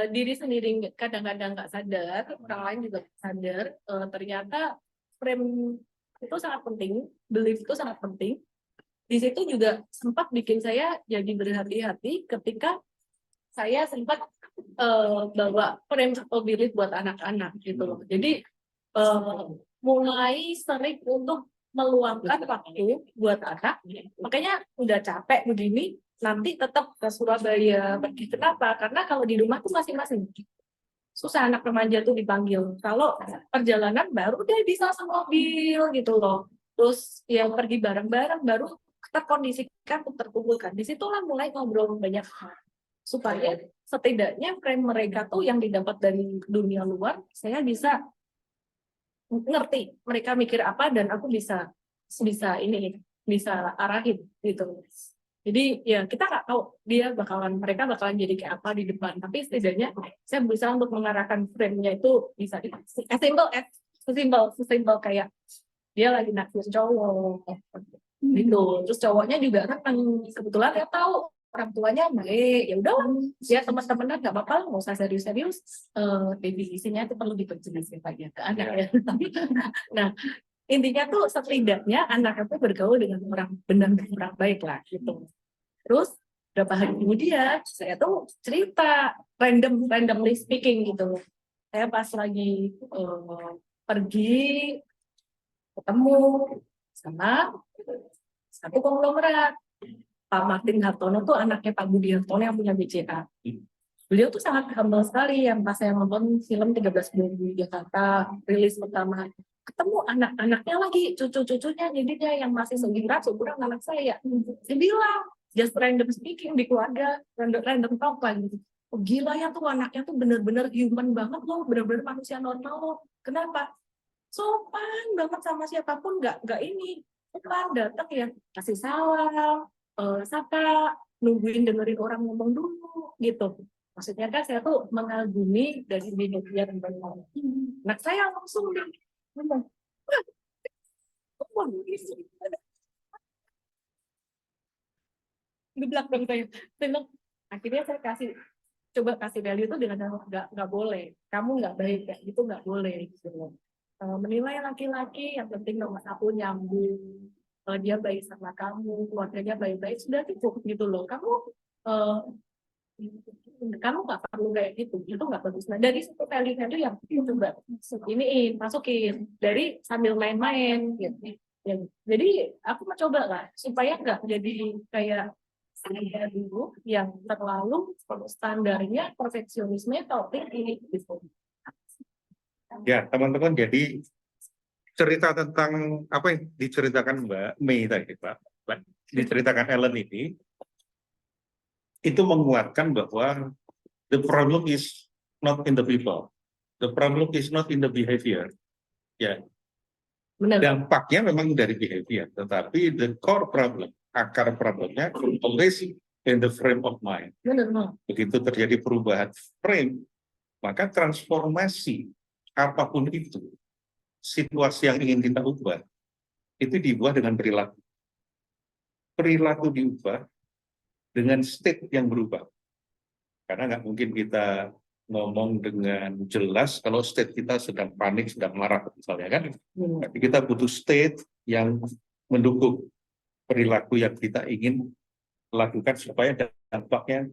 Diri sendiri kadang-kadang nggak sadar, orang lain juga nggak sadar. Ternyata frame itu sangat penting, belief itu sangat penting. Di situ juga sempat bikin saya jadi berhati-hati ketika saya sempat bawa frame atau belief buat anak-anak gitu loh. Jadi mulai sering untuk meluangkan waktu buat anak. Makanya udah capek begini, nanti tetap ke Surabaya pergi. Kenapa? Karena kalau di rumah tuh masing-masing. Susah anak remaja tuh dipanggil. Kalau perjalanan baru dia bisa sama mobil gitu loh. Terus yang pergi bareng-bareng baru terkondisikan untuk terkumpulkan. Disitulah mulai ngobrol banyak hal. Supaya setidaknya frame mereka tuh yang didapat dari dunia luar, saya bisa ngerti mereka mikir apa dan aku bisa arahin gitu. Jadi ya kita nggak tahu mereka bakalan jadi kayak apa di depan, tapi setidaknya saya berusaha untuk mengarahkan frame-nya itu bisa sesimpel kayak dia lagi naksir cowok gitu. Terus cowoknya juga kan kebetulan dia tahu orang tuanya baik, ya udah ya teman-teman nggak apa-apa, nggak usah serius-serius. Definisinya itu perlu diperjelas ya Pak ya ke anak ya. Nah intinya tuh setidaknya anak itu bergaul dengan orang benar orang baik lah gitu. Terus berapa hari kemudian saya tuh cerita randomly speaking gitu. Saya pas lagi pergi ketemu sama satu konglomerat. Pak Martin Hartono tuh anaknya Pak Budi Hartono yang punya BCA. Beliau tuh sangat humble sekali, yang pas saya nonton film 13 bulan di Jakarta, rilis pertama. Ketemu anak-anaknya lagi, cucu-cucunya, jadinya yang masih seumuran anak saya. Dia bilang, just random speaking di keluarga, random talk lah gitu. Oh, gila ya tuh anaknya tuh bener-bener human banget loh, bener-bener manusia normal loh. Kenapa? Sopan banget sama siapapun, nggak ini. Sopan, datang ya, kasih salam, sapa, nungguin dengerin orang ngomong dulu gitu. Maksudnya kan saya tuh mengagumi dari behavior dan berlaku. Anak saya langsung deh ngomong, geblak dong saya. Akhirnya saya coba kasih value itu dengan nggak boleh. Kamu nggak baik ya, itu nggak boleh. Gitu. Menilai laki-laki yang penting nomor satu nyambung. Dia baik sama kamu, keluarganya baik-baik, sudah cukup gitu loh. Kamu nggak perlu kayak gitu, itu nggak bagus. Nah dari situ value-nya itu yang coba ini masukin dari sambil main-main gitu. Ya, jadi aku mencoba lah supaya nggak jadi kayak saya dulu yang terlalu standarnya perfeksionisme atau tinggi gitu. Ya teman-teman, jadi cerita tentang apa yang diceritakan Mbak Mei tadi Pak, diceritakan Ellen ini, itu menguatkan bahwa the problem is not in the people, the problem is not in the behavior. Ya, Benar. dampaknya memang dari behavior, tetapi the core problem, akar problemnya always in the frame of mind. Benar. Begitu terjadi perubahan frame, maka transformasi apapun itu, situasi yang ingin kita ubah, itu diubah dengan perilaku. Perilaku diubah dengan state yang berubah. Karena nggak mungkin kita ngomong dengan jelas kalau state kita sedang panik, sedang marah misalnya kan. Tapi kita butuh state yang mendukung perilaku yang kita ingin lakukan supaya dampaknya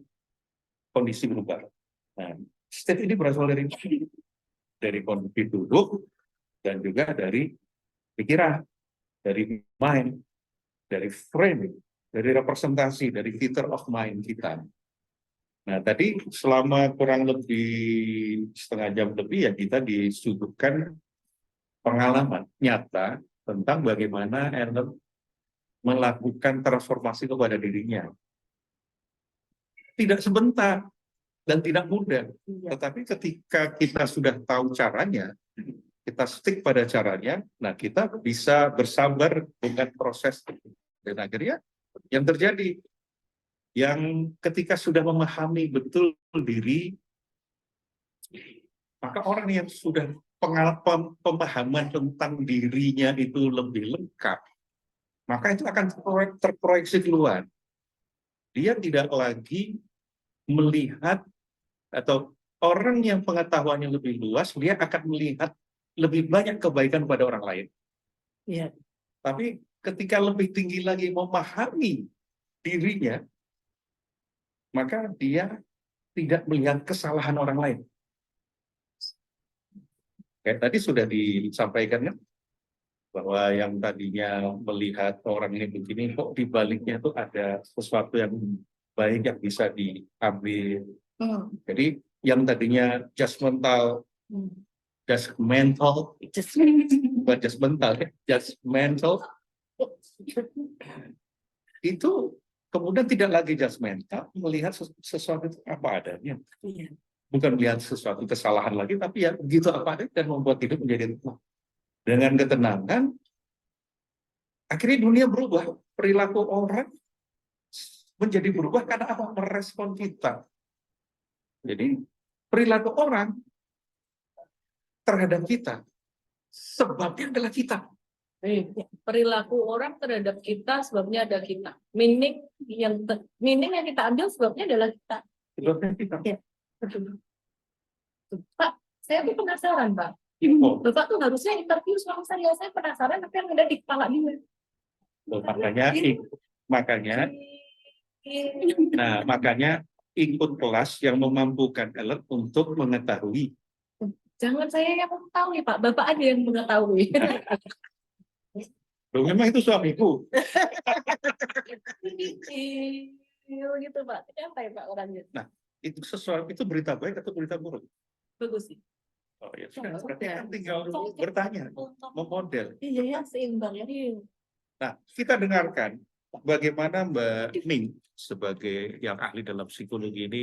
kondisi berubah. Nah, state ini berasal dari kondisi duduk dan juga dari pikiran, dari mind, dari frame, dari representasi, dari theater of mind kita. Nah, tadi selama kurang lebih setengah jam lebih ya kita disuguhkan pengalaman nyata tentang bagaimana Ellen melakukan transformasi kepada dirinya. Tidak sebentar dan tidak mudah, tetapi ketika kita sudah tahu caranya, kita stick pada caranya, nah kita bisa bersabar dengan proses dan akhirnya yang terjadi, yang ketika sudah memahami betul diri, maka orang yang sudah pemahaman tentang dirinya itu lebih lengkap, maka itu akan terproyeksi keluar. Dia tidak lagi melihat, atau orang yang pengetahuannya lebih luas, dia akan melihat lebih banyak kebaikan pada orang lain. Iya. Tapi ketika lebih tinggi lagi memahami dirinya, maka dia tidak melihat kesalahan orang lain. Kayak tadi sudah disampaikan kan, bahwa yang tadinya melihat orang ini begini, kok di baliknya tuh ada sesuatu yang baik yang bisa diambil. Jadi yang tadinya judgmental, bukan judgmental, judgmental, itu kemudian tidak lagi judgmental, melihat sesuatu itu apa adanya. Iya. Bukan melihat sesuatu kesalahan lagi, tapi ya begitu apa adanya dan membuat hidup menjadi tenang. Dengan ketenangan, akhirnya dunia berubah. Perilaku orang menjadi berubah karena apa? Merespon kita. Jadi perilaku orang terhadap kita, sebabnya adalah kita. Perilaku orang terhadap kita sebabnya ada kita. Meaning yang kita ambil sebabnya adalah kita. Sebabnya kita. Ya. Betul. Pak, saya tuh penasaran, Pak. Oh, Bapak tuh harusnya interview suami saya penasaran apa yang ada di kepala dia. makanya ikut kelas yang memampukan Ellen untuk mengetahui. Jangan saya yang mengetahui, Pak. Bapak aja yang mengetahui. Loh, memang itu suamiku. Gitu, Pak. Kenapa ya, Pak, orangnya? Nah, itu sesuatu, itu berita baik atau berita buruk? Bagus sih. Oh ya sudah, berarti kan tinggal bertanya, memodel. Iya, ya, seimbang ya. Nah, kita dengarkan bagaimana Mbak Ning sebagai yang ahli dalam psikologi ini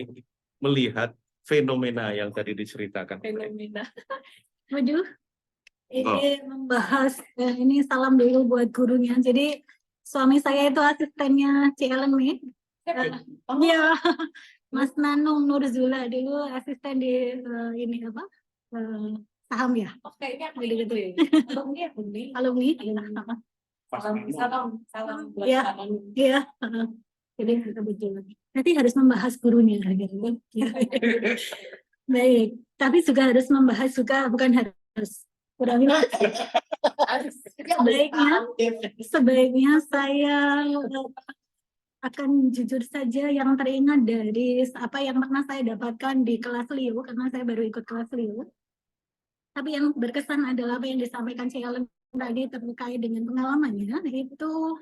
melihat fenomena yang tadi diceritakan. Fenomena. Waduh, ini membahas, ini salam dulu buat gurunya. Jadi suami saya itu asistennya Ci Ellen nih. Iya, Mas Nanung Nurzula dulu asisten di ini apa? Saham ya. Oke, ini aku gitu ya. Alumni. Salam buat Iya. Pak Nanung. Iya. Jadi kebetulan. Nanti harus membahas gurunya gitu. Baik, tapi juga harus membahas juga bukan harus. Kurang sebaiknya saya akan jujur saja yang teringat dari apa yang pernah saya dapatkan di kelas Liu, karena saya baru ikut kelas Liu. Tapi yang berkesan adalah apa yang disampaikan Ci Ellen tadi terkait dengan pengalamannya. Itu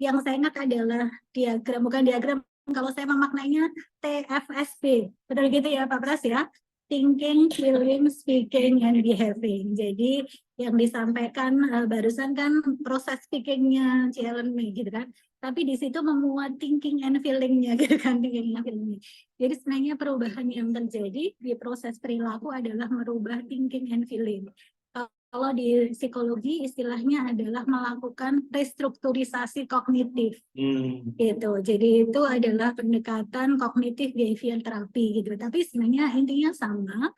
yang saya ingat adalah diagram, bukan diagram, kalau saya memaknainya TFSB. Betul gitu ya Pak Pras ya? Thinking, feeling, speaking, and behaving. Jadi yang disampaikan barusan kan proses speakingnya Ci Ellen nih, gitu kan. Tapi di situ memuat thinking and feeling-nya, gitu kan. Thinking and feeling-nya. Jadi sebenarnya perubahan yang terjadi di proses perilaku adalah merubah thinking and feeling. Kalau di psikologi istilahnya adalah melakukan restrukturisasi kognitif, gitu. Jadi itu adalah pendekatan kognitif behavior terapi, gitu. Tapi sebenarnya intinya sama.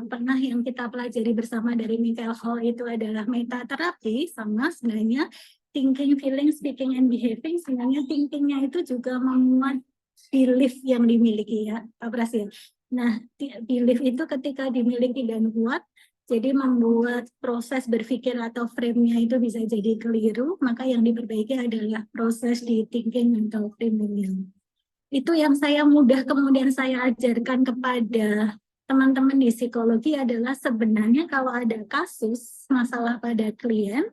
Pernah yang kita pelajari bersama dari Michael Hall itu adalah metaterapi, sama sebenarnya thinking, feeling, speaking, and behaving. Sebenarnya thinkingnya itu juga memuat belief yang dimiliki ya, Pak Pras ya. Nah, belief itu ketika dimiliki dan kuat, jadi membuat proses berpikir atau frame-nya itu bisa jadi keliru, maka yang diperbaiki adalah proses di thinking atau framing-nya. Itu yang saya mudah kemudian saya ajarkan kepada teman-teman di psikologi adalah sebenarnya kalau ada kasus masalah pada klien,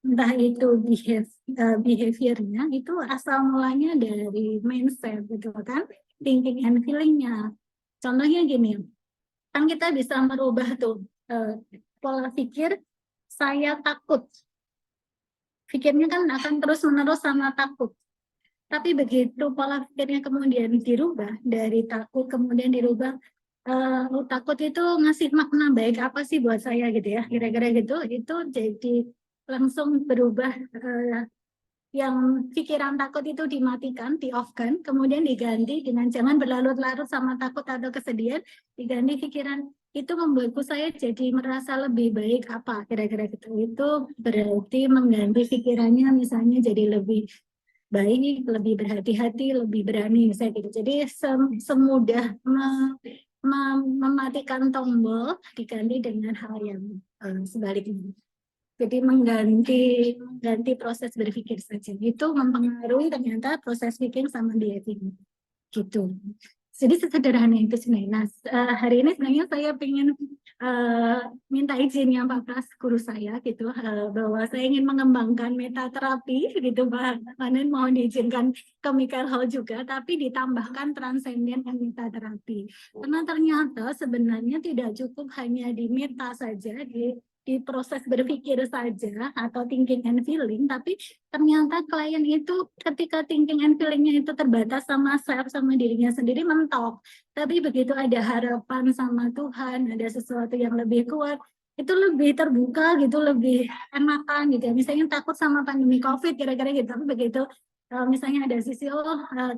entah itu behavior-nya, itu asal mulanya dari mindset, betul kan? Thinking and feeling-nya. Contohnya gini, kan kita bisa merubah tuh pola pikir saya takut. Pikirnya kan akan terus-menerus sama takut. Tapi begitu pola pikirnya kemudian dirubah dari takut kemudian dirubah takut itu ngasih makna baik apa sih buat saya gitu ya. Kira-kira gitu itu jadi langsung berubah yang pikiran takut itu dimatikan, di-off-kan, kemudian diganti dengan jangan berlarut-larut sama takut atau kesedihan, diganti pikiran itu membuatku saya jadi merasa lebih baik apa kira-kira gitu. Itu berarti mengganti pikirannya misalnya jadi lebih baik, lebih berhati-hati, lebih berani misalnya gitu. Jadi semudah mematikan tombol diganti dengan hal yang sebaliknya. Jadi mengganti proses berpikir saja. Itu mempengaruhi ternyata proses pikir sama behavior. Gitu. Jadi sesederhana itu sebenarnya. Nah, hari ini sebenarnya saya ingin minta izinnya Pak Pras, guru saya gitu, bahwa saya ingin mengembangkan metaterapi gitu Pak. Panen mohon diizinkan ke Michael Hall juga, tapi ditambahkan transenden dan metaterapi. Karena ternyata sebenarnya tidak cukup hanya di meta saja, di di proses berpikir saja atau thinking and feeling, tapi ternyata klien itu ketika thinking and feelingnya itu terbatas sama self, sama dirinya sendiri mentok. Tapi begitu ada harapan sama Tuhan, ada sesuatu yang lebih kuat, itu lebih terbuka gitu, lebih enakan gitu. Misalnya takut sama pandemi COVID kira-kira gitu, tapi begitu misalnya ada sisi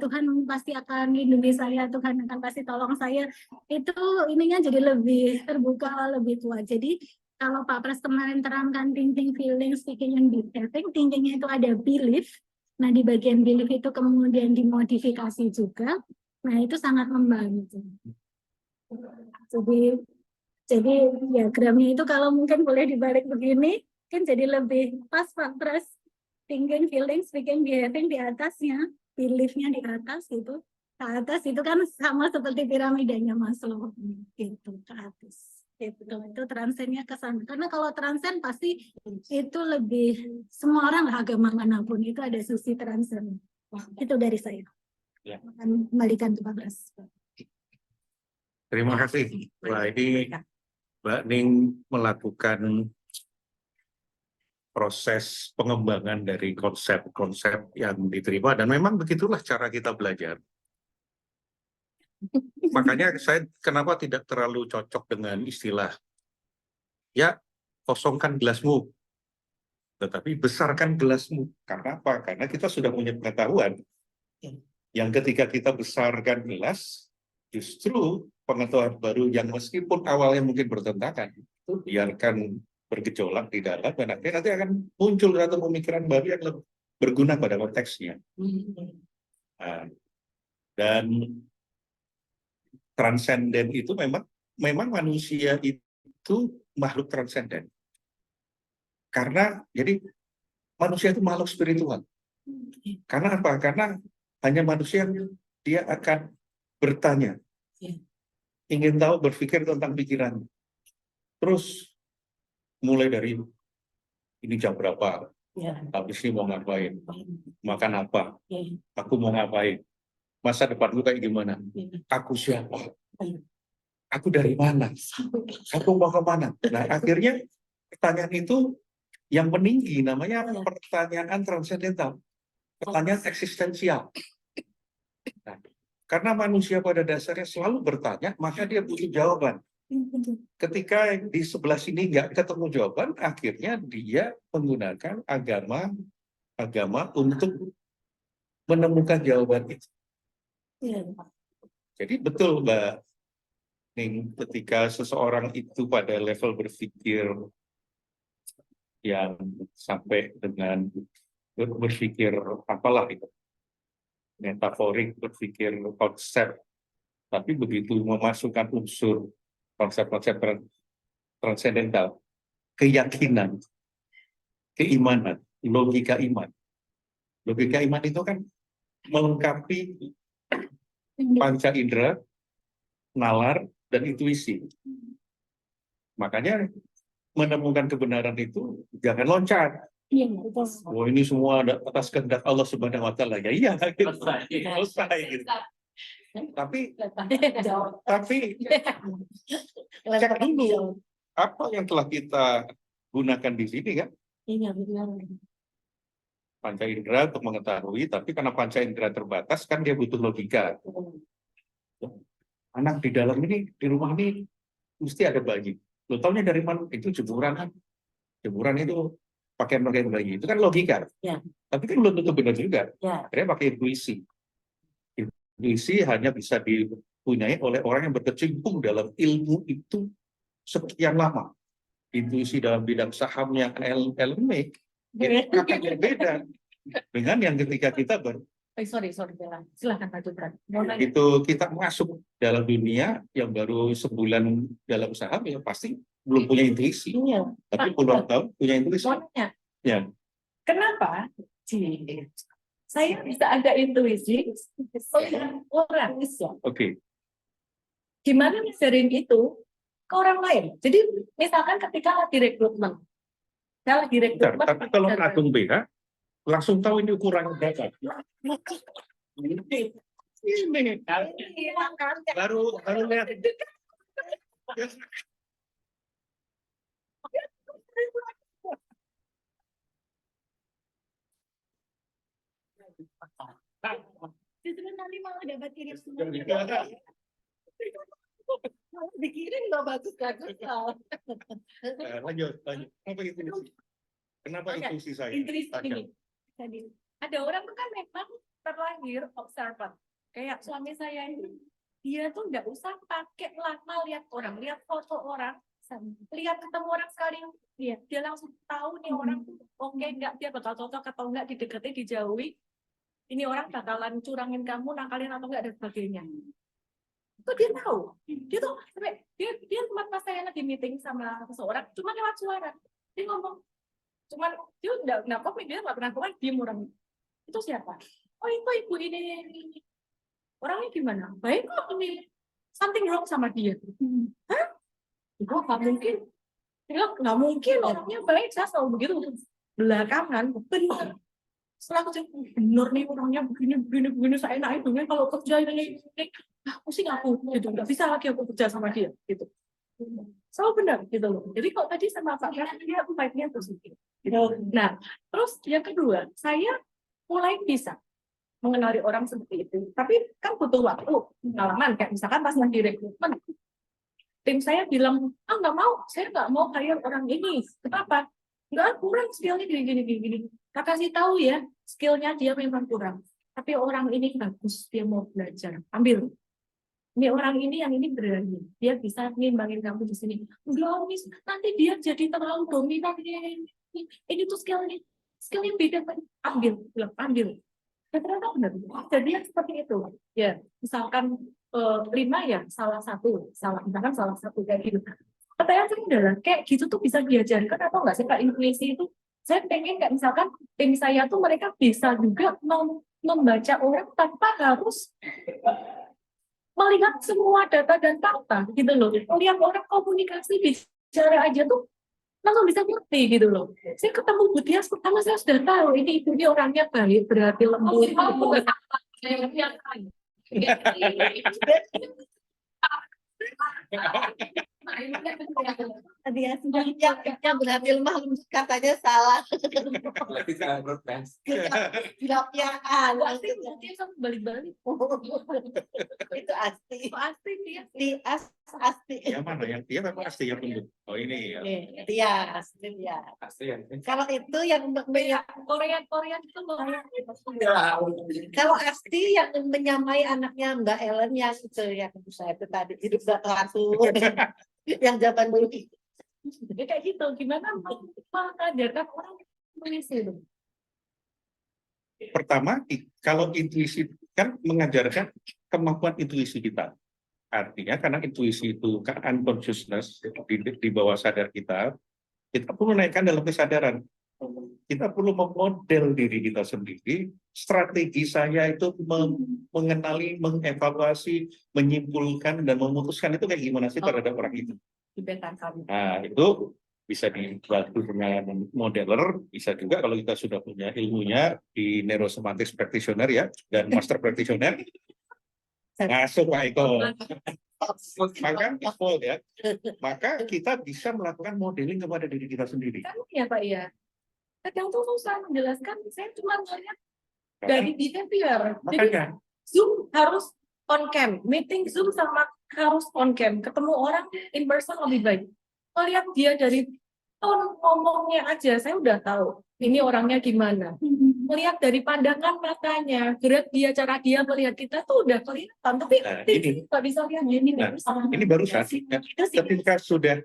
Tuhan pasti akan lindungi saya, Tuhan akan pasti tolong saya, itu ininya jadi lebih terbuka, lebih kuat. Jadi kalau Pak Pras kemarin terangkan thinking, feeling, speaking, and behaving, thinkingnya itu ada belief. Nah, di bagian belief itu kemudian dimodifikasi juga. Nah, itu sangat membantu. Jadi diagramnya itu kalau mungkin boleh dibalik begini, kan jadi lebih pas Pak Pras. Thinking, feeling, speaking, behaving di atasnya, belief-nya di atas gitu. Ke atas itu kan sama seperti piramidanya Maslow gitu ke atas. Itu transennya ke sana. Karena kalau transen pasti itu lebih semua orang agama manapun itu ada sisi transen. Itu dari saya. Ya. Akan kembalikan ke Pak Pras. Terima kasih. Wah, ini Mbak Ning melakukan proses pengembangan dari konsep-konsep yang diterima, dan memang begitulah cara kita belajar. Makanya saya kenapa tidak terlalu cocok dengan istilah ya kosongkan gelasmu, tetapi besarkan gelasmu. Karena apa? Karena kita sudah punya pengetahuan yang ketika kita besarkan gelas, justru pengetahuan baru yang meskipun awalnya mungkin bertentangan, itu biarkan bergejolak di dalam, dan akhirnya nanti akan muncul satu pemikiran baru yang lebih berguna pada konteksnya. Nah, dan transenden itu memang manusia itu makhluk transenden. Karena jadi manusia itu makhluk spiritual. Karena apa? Karena hanya manusia dia akan bertanya, ingin tahu, berpikir tentang pikiran. Terus mulai dari ini jam berapa, habis ini mau ngapain, makan apa, aku mau ngapain, masa depanku kayak gimana, aku siapa, aku dari mana, aku mau kemana. Nah, akhirnya pertanyaan itu yang meninggi namanya pertanyaan transendental, pertanyaan eksistensial. Nah, karena manusia pada dasarnya selalu bertanya, maka dia butuh jawaban. Ketika di sebelah sini nggak ketemu jawaban, akhirnya dia menggunakan agama untuk menemukan jawaban itu. Jadi betul Mbak Ning, ketika seseorang itu pada level berpikir yang sampai dengan berpikir apalah itu, metaforik, berpikir konsep, tapi begitu memasukkan unsur konsep-konsep transendental, keyakinan, keimanan, logika iman. Logika iman itu kan melengkapi panca indera, nalar, dan intuisi. Makanya menemukan kebenaran itu jangan loncat. Oh, ini semua atas kehendak Allah Subhanahu wa Ta'ala. Ya iya, selesai gitu. Tapi cek dulu apa yang telah kita gunakan di sini kan. Panca indera untuk mengetahui, tapi karena panca indera terbatas kan dia butuh logika. Anak di dalam ini, di rumah ini mesti ada bayi. Lo taunya dari mana? Itu jemuran kan. Jemuran itu pakaian bayi. Itu kan logika. Ya. Tapi kan belum tentu benar juga. Ya. Akhirnya pakai intuisi. Intuisi hanya bisa dipunyai oleh orang yang berkecimpung dalam ilmu itu sekian lama. Intuisi dalam bidang sahamnya Elon Musk itu akan berbeda dengan yang ketika kita Sorry, Bella. Silahkan Pak Jubran. itu kita masuk dalam dunia yang baru sebulan dalam saham, ya pasti belum punya intuisi. Tapi puluhan tahun punya intuisi. Ya. Kenapa? Saya bisa ada intuisi orang. Oke. Gimana ngajarin itu ke orang lain? Jadi misalkan ketika lagi rekrutmen. Saya lagi rekrutmen. Tapi kalau Agung BH langsung tahu ini ukuran berapa. Ini baru lihat. Justru nanti malah dapat kirim Malah dikirim nggak bagus bagus. Lanjut. Kenapa intuisi? Kenapa Oke, intuisi saya? Intuisi tajam? ini. Tadi ada orang tuh kan memang terlahir observer. Kayak suami saya ini, dia tuh nggak usah pakai lama lihat orang, lihat foto orang, lihat ketemu orang sekali, dia langsung tahu nih orang tuh oke nggak, dia bakal cocok atau nggak, didekati, dijauhi. Ini orang bakalan curangin kamu, nakalin atau nggak dan sebagainya. Itu dia tahu. Dia tuh sampai dia tempat pas saya lagi meeting sama seseorang, cuma lewat suara. Dia ngomong, cuman dia nggak komen, dia nggak pernah komen, diem orang. Itu siapa? Oh itu ibu ini. Orangnya gimana? Baik kok ini. Something wrong sama dia. Hah? Itu nggak mungkin. Dia nggak mungkin orangnya baik, saya selalu begitu. Belakangan, benar. Setelah aku cek, bener nih orangnya begini, saya naik begini, kalau kerja ini, pusing aku, gitu. Nggak bisa lagi aku kerja sama dia, gitu. Selalu benar, gitu loh. Jadi kalau tadi sama Pak Ras, dia vibe-nya positif. Gitu. Nah, terus yang kedua, saya mulai bisa mengenali orang seperti itu. Tapi kan butuh waktu, pengalaman. Kayak misalkan pas lagi rekrutmen, tim saya bilang, nggak mau, saya nggak mau hire orang ini. Kenapa? Nggak, kurang skillnya gini. Kasih tahu ya, skillnya dia memang kurang. Tapi orang ini bagus, dia mau belajar. Ambil. Ini orang ini yang ini berani. Dia bisa ngimbangin kamu di sini. Enggak, Miss, nanti dia jadi terlalu dominan. Ini tuh skillnya beda. Ambil, ambil. Dan ternyata benar. Jadi yang seperti itu. Ya, misalkan 5 ya, misalkan salah satu kayak gitu. Pertanyaan saya adalah, kayak gitu tuh bisa diajarkan atau enggak sih Kak, intuisi itu? Saya pengen kayak misalkan tim saya tuh mereka bisa juga membaca orang tanpa harus melihat semua data dan fakta gitu loh. Melihat orang komunikasi bicara aja tuh langsung bisa ngerti gitu loh. Saya ketemu Bu Tias pertama saya sudah tahu ini ibunya orangnya baik, berarti lembut. Tadi ya sudah yang berarti lemah lembut katanya salah. Berarti saya berfans. Tidak-tidakkan. Pasti Bu Tias balik-balik. Itu asli. Pasti dia. Di asli. Yang mana? Yang dia memang pasti yang lembut. Oh ini ya. Dia asli ya. Pasti ya. Kalau itu yang Korean itu loh. kalau asli yang menyamai anaknya Mbak Ellen yang itu yang saya itu tadi hidup satu yang zaman dulu. Ya kayak gitu, gimana mengajarkan orang menulis itu? Pertama, kalau intuisi kan mengajarkan kemampuan intuisi kita. Artinya karena intuisi itu kan unconsciousness di bawah sadar kita perlu naikkan dalam kesadaran. Kita perlu memodel diri kita sendiri. Strategi saya itu mengenali, mengevaluasi, menyimpulkan dan memutuskan itu kayak gimana sih terhadap orang itu. Dibetakan. Nah, itu bisa dibantu dengan modeler, bisa juga kalau kita sudah punya ilmunya di neurosemantics practitioner ya, dan master practitioner, masuk Pak Eko. Maka kita bisa melakukan modeling kepada diri kita sendiri. Kan ya Pak ya. Kadang tuh susah menjelaskan, saya cuma melihat dari behavior. Jadi Makanya, Zoom harus on cam, meeting Zoom sama harus on cam. Ketemu orang in person lebih baik. Melihat dia dari tone ngomongnya aja, saya udah tahu ini orangnya gimana. Melihat dari pandangan matanya, gerak dia, cara dia melihat kita tuh udah kelihatan. Tapi ini. nggak bisa lihat ini. Ini barusan, ketika sudah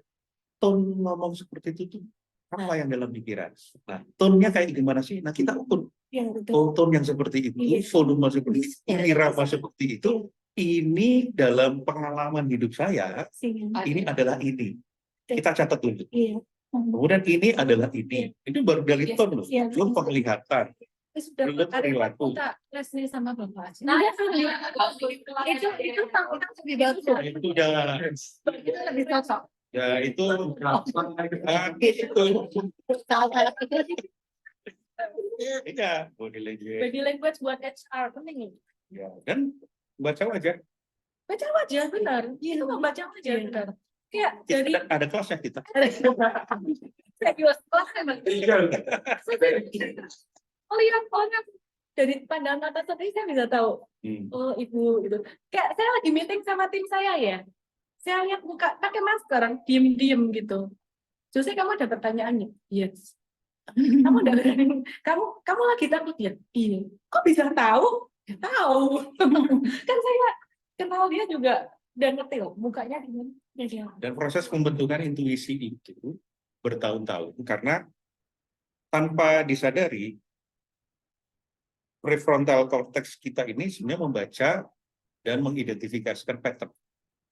tone ngomong seperti itu tuh, apa yang dalam pikiran? Nah, tone-nya kayak gimana sih? Nah, kita ukur. Tone yang seperti itu, volume seperti itu, irama seperti itu, ini dalam pengalaman hidup saya, ini adalah ini. Kita catat dulu. Kemudian ini adalah ini. Ini baru dari tone loh, belum penglihatan. Sudah Belum ada perilaku. kita les nih sama Bapak. Nah, itu tahu lebih bagus. Itu udah, Itu lebih cocok. ya itu, iya, body language. Body language buat HR penting nih. Ya, dan baca wajah. Baca wajah benar. Itu membaca wajah benar. Kayak dari Ada kelasnya kita. serius kelas emang. Melihat orang dari pandangan mata sendiri saya bisa tahu, Hmm. oh ibu gitu. Kayak saya lagi meeting sama tim saya ya, saya lihat muka pakai masker, diem-diem gitu. Terus kamu ada pertanyaannya? Yes. Kamu udah kamu lagi takut ya? Iya. Kok bisa tahu? Ya, tahu. Kan saya kenal dia juga dan ngerti loh mukanya gimana. Ya, dia. Dan proses pembentukan intuisi itu bertahun-tahun karena tanpa disadari prefrontal cortex kita ini sebenarnya membaca dan mengidentifikasikan pattern.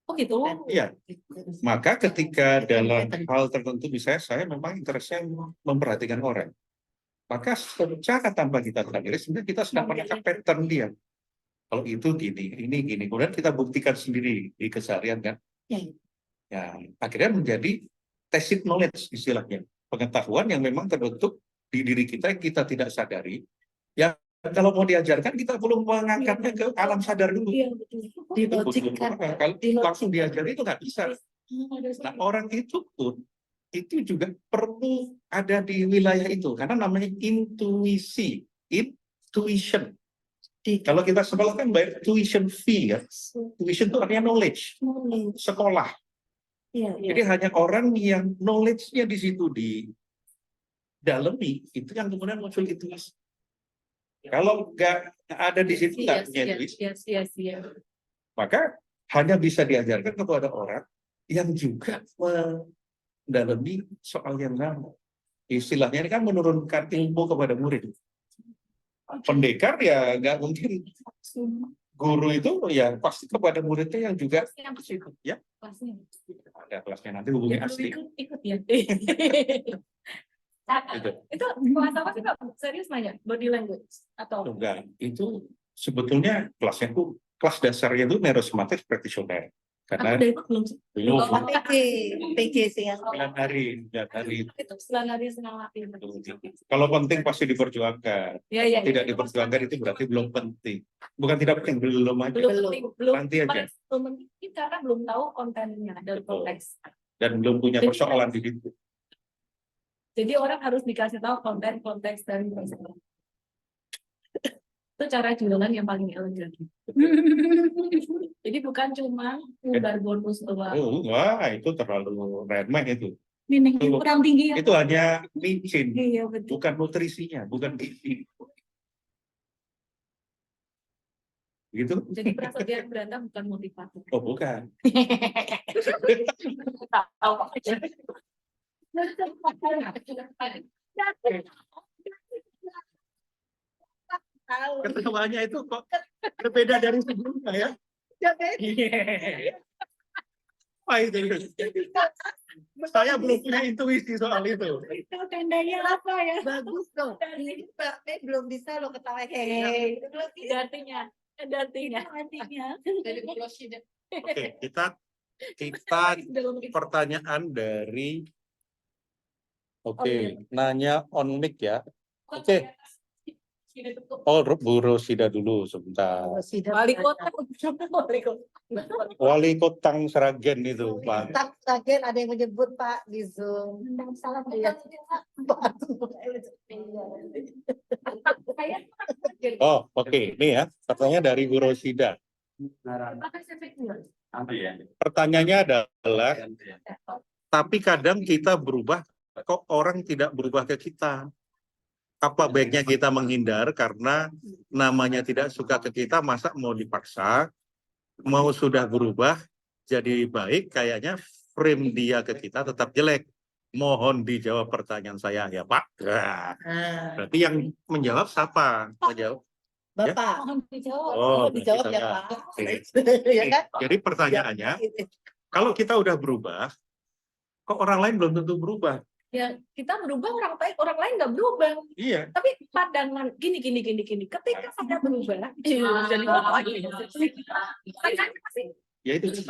Oh gitu. Iya, maka ketika dalam hal tertentu misalnya saya memang interestnya memperhatikan orang, maka secara tanpa kita sadari sebenarnya kita sedang menangkap pattern dia. Kalau itu gini, ini gini, kemudian kita buktikan sendiri di keseharian kan. Ya, akhirnya menjadi tacit knowledge istilahnya, pengetahuan yang memang terbentuk di diri kita yang kita tidak sadari. Ya kalau mau diajarkan kita belum mengangkatnya ke alam sadar dulu. Iya betul. Dilogikkan. Kalau langsung diajari itu nggak bisa. Nah, orang itu pun itu juga perlu ada di wilayah itu karena namanya intuisi, intuition. Kalau kita sekolah kan bayar tuition fee ya. Tuition itu artinya knowledge, sekolah. Iya, Jadi hanya orang yang knowledge-nya di situ didalami itu yang kemudian muncul intuisi. Kalau nggak ada di situ nggak punya intuisi, Iya. maka hanya bisa diajarkan kepada orang yang juga mendalami soal yang sama. Istilahnya ini kan menurunkan ilmu kepada murid. Pendekar ya nggak mungkin, guru itu ya pasti kepada muridnya yang juga ke situ. Ya, Kelasnya. ada kelasnya nanti hubungi Ya, Asti. ikut ya. Itu kelas apa sih Kak? Serius nanya? Body language atau? Enggak, itu sebetulnya kelasnya tuh kelas dasarnya itu neurosemantik practitioner. Aku Karena udah ikut belum sih? belum Oh, PG sih yang 9 hari. Itu 9 hari setengah latihan. Kalau penting pasti diperjuangkan. Ya. Tidak diperjuangkan itu berarti belum penting. Bukan tidak penting, belum aja. Belum penting, belum Nanti aja. belum penting karena belum tahu kontennya dari Betul. konteks. Dan belum punya Jadi- persoalan di situ. Jadi orang harus dikasih tahu konten, konteks, dan persoalan. Itu cara jualan yang paling elegan. Jadi bukan cuma ngumbar bonus doang. Oh, wah, itu terlalu remeh itu. Ini kurang tinggi ya. Itu hanya micin, Iya betul. bukan nutrisinya, bukan gizi. Gitu? Jadi persediaan berantem bukan motivator. Oh, bukan. Tahu aja. tahu. Ketawanya itu kok berbeda dari sebelumnya ya. Apa itu? Saya belum punya intuisi soal itu. Itu tandanya apa ya? Bagus dong. Ini Mbak Mei belum bisa lo ketawa hehehe. Itu belum bisa. Ada artinya. Artinya. Oke, kita pertanyaan dari nanya on mic ya. Oke. Oh, Bu Rosida dulu sebentar. Wali kota. Wali Kotang Sragen itu, Pak. Tak kaget ada yang menyebut Pak di Zoom. Salam Iya. Oh, oke. Ini ya, pertanyaan dari Bu Rosida. Pertanyaannya adalah, tapi kadang kita berubah, kok orang tidak berubah ke kita? Apa baiknya kita menghindar karena namanya tidak suka ke kita, masa mau dipaksa, mau sudah berubah jadi baik, kayaknya frame dia ke kita tetap jelek. Mohon dijawab pertanyaan saya ya Pak. Nah, berarti yang menjawab siapa? Menjawab. Bapak. Mohon dijawab. Oh, dijawab berarti ya saya. Pak. Oke. Ya kan? Jadi pertanyaannya, kalau kita udah berubah, kok orang lain belum tentu berubah? Ya, kita berubah, orang lain nggak berubah. Iya. Tapi pandangan gini. Ketika saya berubah, jadi orang lain. Ya itu.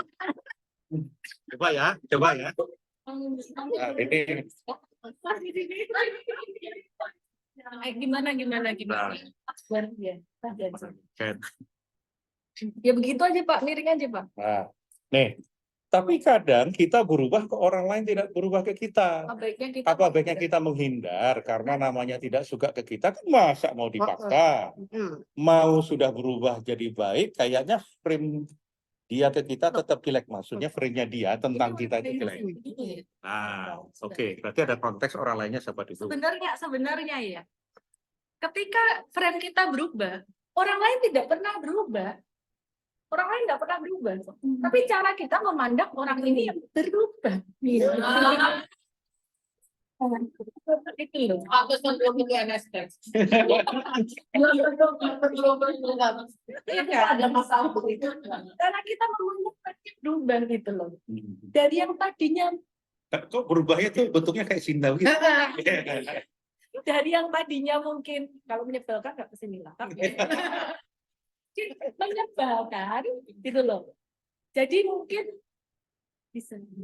Coba ya. Nah, ini. Gimana? Nah. Ya begitu aja Pak, miring aja Pak. Nah, nih, Tapi kadang kita berubah ke orang lain tidak berubah ke kita. Baiknya kita Apa baiknya kita menghindar karena namanya tidak suka ke kita kan masa mau dipaksa. Mau sudah berubah jadi baik, kayaknya frame dia ke kita tetap jelek. Maksudnya frame-nya dia tentang kita itu jelek. Nah, oke. Berarti ada konteks orang lainnya siapa dulu. Sebenarnya ya, ketika frame kita berubah, orang lain tidak pernah berubah. Orang lain nggak pernah berubah. Tapi cara kita memandang orang ini yang berubah. Itu loh. Aku sebelum itu NSX. Tidak ada masalah itu. Karena kita memandang mereka berubah gitu loh. Dari yang tadinya Kok berubahnya tuh bentuknya kayak Sinda gitu. dari yang tadinya mungkin kalau menyebalkan nggak kesini lah. Menyebalkan gitu loh. Jadi mungkin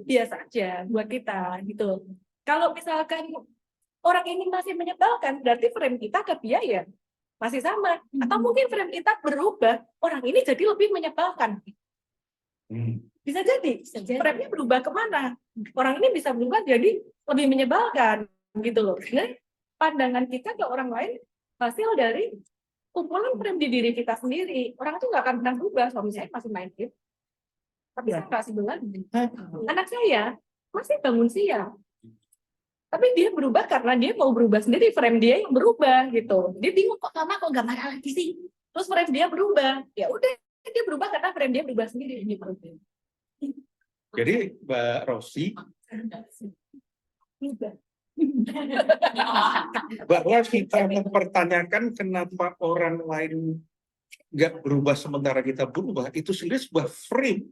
biasa aja buat kita gitu. Kalau misalkan orang ini masih menyebalkan, berarti frame kita ke dia ya masih sama. Atau mungkin frame kita berubah, orang ini jadi lebih menyebalkan. Bisa jadi. Frame-nya berubah kemana? Orang ini bisa berubah jadi lebih menyebalkan gitu loh. Sebenarnya pandangan kita ke orang lain hasil dari kumpulan frame di diri kita sendiri. Orang itu nggak akan pernah berubah. Suami saya masih main game, tapi saya nggak sebulan. Anak saya masih bangun siang, tapi dia berubah karena dia mau berubah sendiri. Frame dia yang berubah gitu. Dia bingung kok mama kok nggak marah lagi sih. Terus frame dia berubah. Ya udah, dia berubah karena frame dia berubah sendiri. Jadi Mbak Rosi, bahwa kita mempertanyakan kenapa orang lain nggak berubah sementara kita berubah, itu sendiri sebuah frame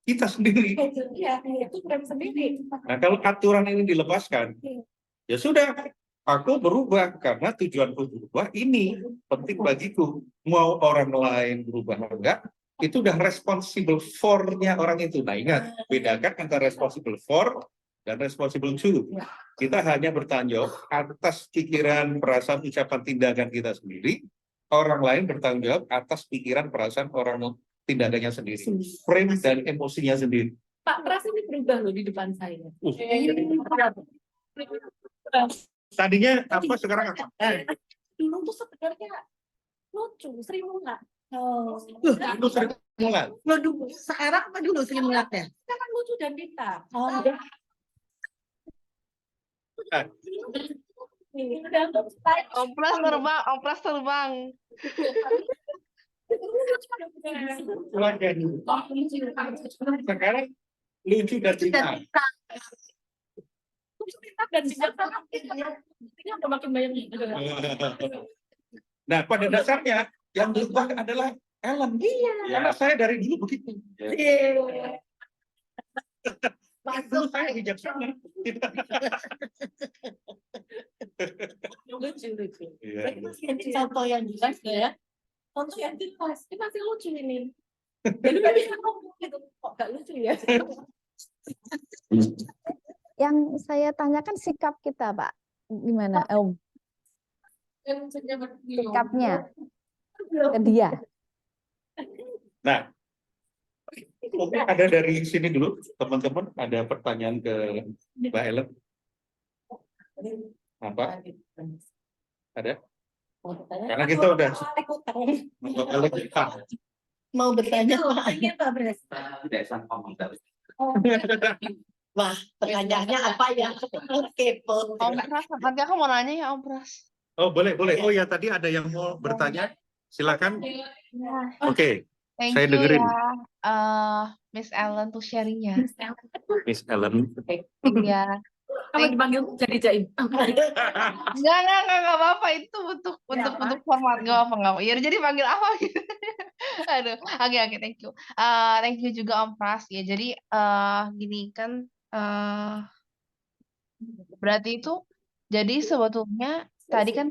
kita sendiri. Iya, itu frame sendiri. Nah, kalau aturan ini dilepaskan, ya sudah, aku berubah karena tujuanku berubah ini penting bagiku. Mau orang lain berubah enggak, itu udah responsible for-nya orang itu. Nah, ingat, bedakan antara responsible for dan responsible to. Kita hanya bertanggung jawab atas pikiran, perasaan, ucapan, tindakan kita sendiri. Orang lain bertanggung jawab atas pikiran, perasaan, orang tindakannya sendiri. Frame dan emosinya sendiri. Pak Pras ini berubah loh di depan saya. Tadinya apa, sekarang apa? Dulu tuh sebenarnya lucu, Sri Mulat. Itu sering mulai. Lo dulu sekarang apa dulu sih melihatnya? Sekarang lucu dan pintar. Ompras terbang, ompras terbang. Sekarang lucu dan pintar. Lucu, pintar dan bijaksana. Ini udah makin banyak nih. Nah, pada dasarnya yang berubah adalah Ellen. Karena saya dari dulu begitu. Dulu saya bijaksana. Lucu. Iya. Berarti masih yang contoh yang jelas ya. Contoh yang jelas. Ini masih lucu ini. Jadi bisa ngomong gitu. Kok gak lucu ya? Yang saya tanyakan sikap kita, Pak. Gimana, Om? Sikapnya ke dia. Nah, mungkin ada dari sini dulu, teman-teman. Ada pertanyaan ke Mbak Ellen? Apa? Ada? Karena kita udah Mau bertanya Pak Bres? Wah, pertanyaannya apa ya? Kepo. Om Pras, nanti aku mau nanya ya Om Pras. Oh, boleh. Oh ya, tadi ada yang mau bertanya. Silakan. Oke, Thank saya you dengerin. ya, Miss Ellen tuh sharingnya. Miss Ellen. Ya. Kalau dipanggil jadi jaim. Enggak apa-apa, itu untuk format, enggak apa. Ya jadi panggil apa gitu. Aduh, oke, thank you. Thank you juga Om Pras ya. Jadi gini kan, berarti itu jadi sebetulnya tadi kan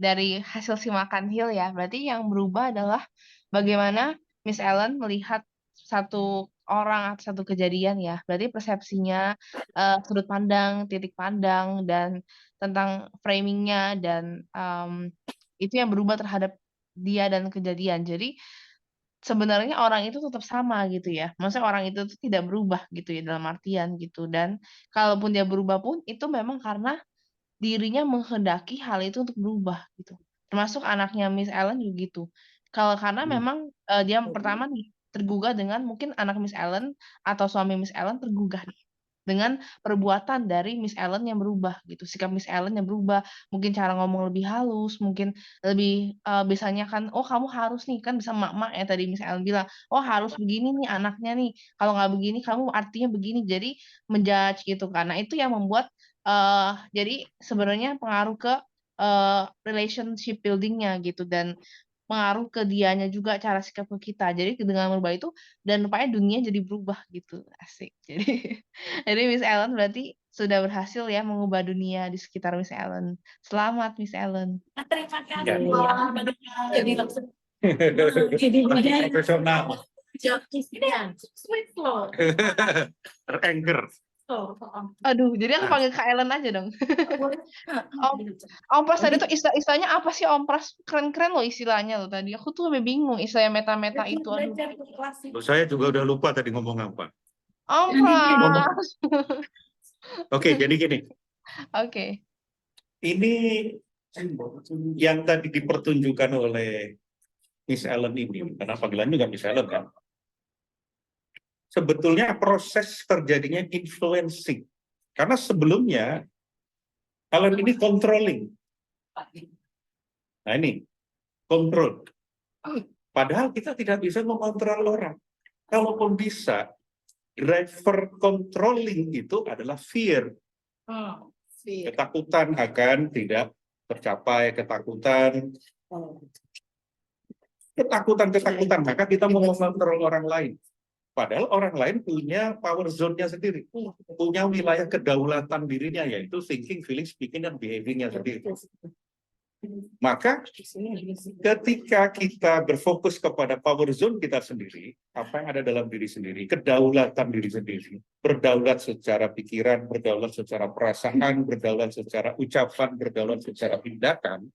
dari hasil simakan Hill ya, berarti yang berubah adalah bagaimana Miss Ellen melihat satu orang atau satu kejadian ya. Berarti persepsinya, sudut pandang, titik pandang, dan tentang framingnya dan itu yang berubah terhadap dia dan kejadian. Jadi sebenarnya orang itu tetap sama gitu ya. Maksudnya orang itu tuh tidak berubah gitu ya dalam artian gitu. Dan kalaupun dia berubah pun itu memang karena dirinya menghendaki hal itu untuk berubah gitu. Termasuk anaknya Miss Ellen juga gitu. Kalau karena memang dia pertama nih tergugah dengan mungkin anak Miss Ellen atau suami Miss Ellen tergugah nih dengan perbuatan dari Miss Ellen yang berubah gitu, sikap Miss Ellen yang berubah, mungkin cara ngomong lebih halus, mungkin lebih biasanya kan, oh kamu harus nih kan bisa emak-emak ya tadi Miss Ellen bilang, oh harus begini nih anaknya nih, kalau nggak begini kamu artinya begini, jadi menjudge gitu kan. Nah itu yang membuat jadi sebenarnya pengaruh ke relationship buildingnya gitu dan pengaruh ke dianya juga cara sikap ke kita. Jadi dengan merubah itu dan rupanya dunia jadi berubah gitu. Asik. Jadi Miss Ellen berarti sudah berhasil ya mengubah dunia di sekitar Miss Ellen. Selamat Miss Ellen. Terima kasih. Ya. Jadi langsung Jadi beda. Profesional. ini sweet loh. Teranger. Aduh, jadi aku panggil Kak Ellen aja dong. Om Pras tadi tuh istilahnya apa sih Om Pras? Keren-keren loh istilahnya loh tadi. Aku tuh lebih bingung istilah meta-meta itu. Aduh. Loh, saya juga udah lupa tadi ngomong apa. Om Pras. Oke, jadi gini. Oke. Ini yang tadi dipertunjukkan oleh Miss Ellen ini, karena panggilannya juga Miss Ellen kan. Sebetulnya proses terjadinya influencing. Karena sebelumnya Ellen ini controlling. Nah ini, control. Padahal kita tidak bisa mengontrol orang. Kalaupun bisa, driver controlling itu adalah fear. Ketakutan akan tidak tercapai, ketakutan, maka kita mau mengontrol orang lain. Padahal orang lain punya power zone-nya sendiri, punya wilayah kedaulatan dirinya, yaitu thinking, feeling, speaking, dan behaving-nya sendiri. Maka ketika kita berfokus kepada power zone kita sendiri, apa yang ada dalam diri sendiri, kedaulatan diri sendiri, berdaulat secara pikiran, berdaulat secara perasaan, berdaulat secara ucapan, berdaulat secara tindakan,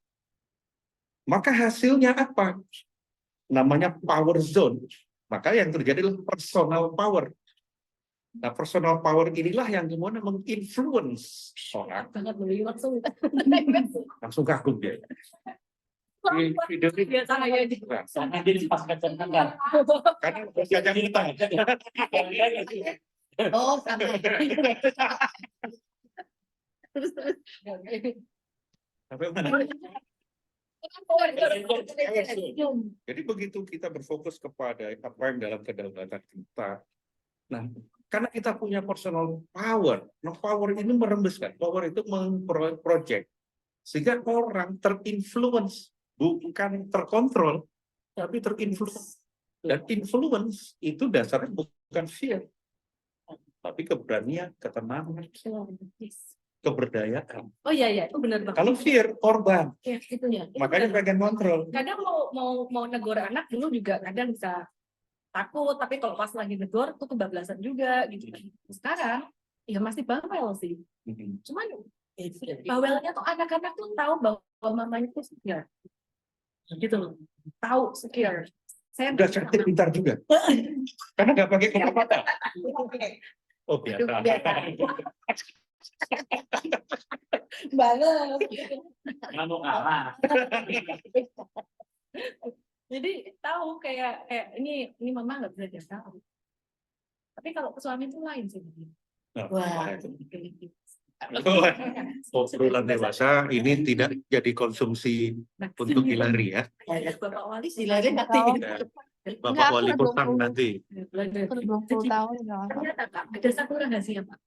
maka hasilnya apa? Namanya power zone. Maka yang terjadi adalah personal power. Nah, personal power inilah yang kemudian menginfluence orang. Langsung kagum dia. Video ini Biasa aja. Karena dia pas kecenangan. karena gajah hitam. Oh, sama. Sampai mana? Jadi begitu kita berfokus kepada apa yang dalam kedaulatan kita. Nah, karena kita punya personal power, nah power ini merembeskan, power itu memproject, sehingga orang terinfluence, bukan terkontrol, tapi terinfluence. Dan influence itu dasarnya bukan fear, tapi keberanian, ketenangan, keberdayaan. Oh iya, itu benar banget. Kalau fear, korban, Ya, itu ya. Itu makanya benar. pengen kontrol. Kadang mau negor anak dulu juga kadang bisa takut, tapi kalau pas lagi negor tuh kebablasan juga gitu. Sekarang ya masih bawel sih. Cuman bawelnya tuh anak-anak tuh tahu bahwa mamanya tuh secure. Gitu loh. Tahu secure. Saya Udah cantik, pintar juga. Karena nggak pakai kata-kata. Oh, biasa. banget. Nggak mau kalah. Jadi tahu kayak ini mama nggak bisa dia tahu. Tapi kalau ke suami itu lain sih. Wah. Obrolan dewasa ini tidak jadi konsumsi untuk dilari ya. Bapak Wali Silahkan nanti. Bapak Enggak, aku Wali udah Kota 20. nanti. Udah 20 tahun enggak. Ternyata Kak, ada satu rahasia Pak.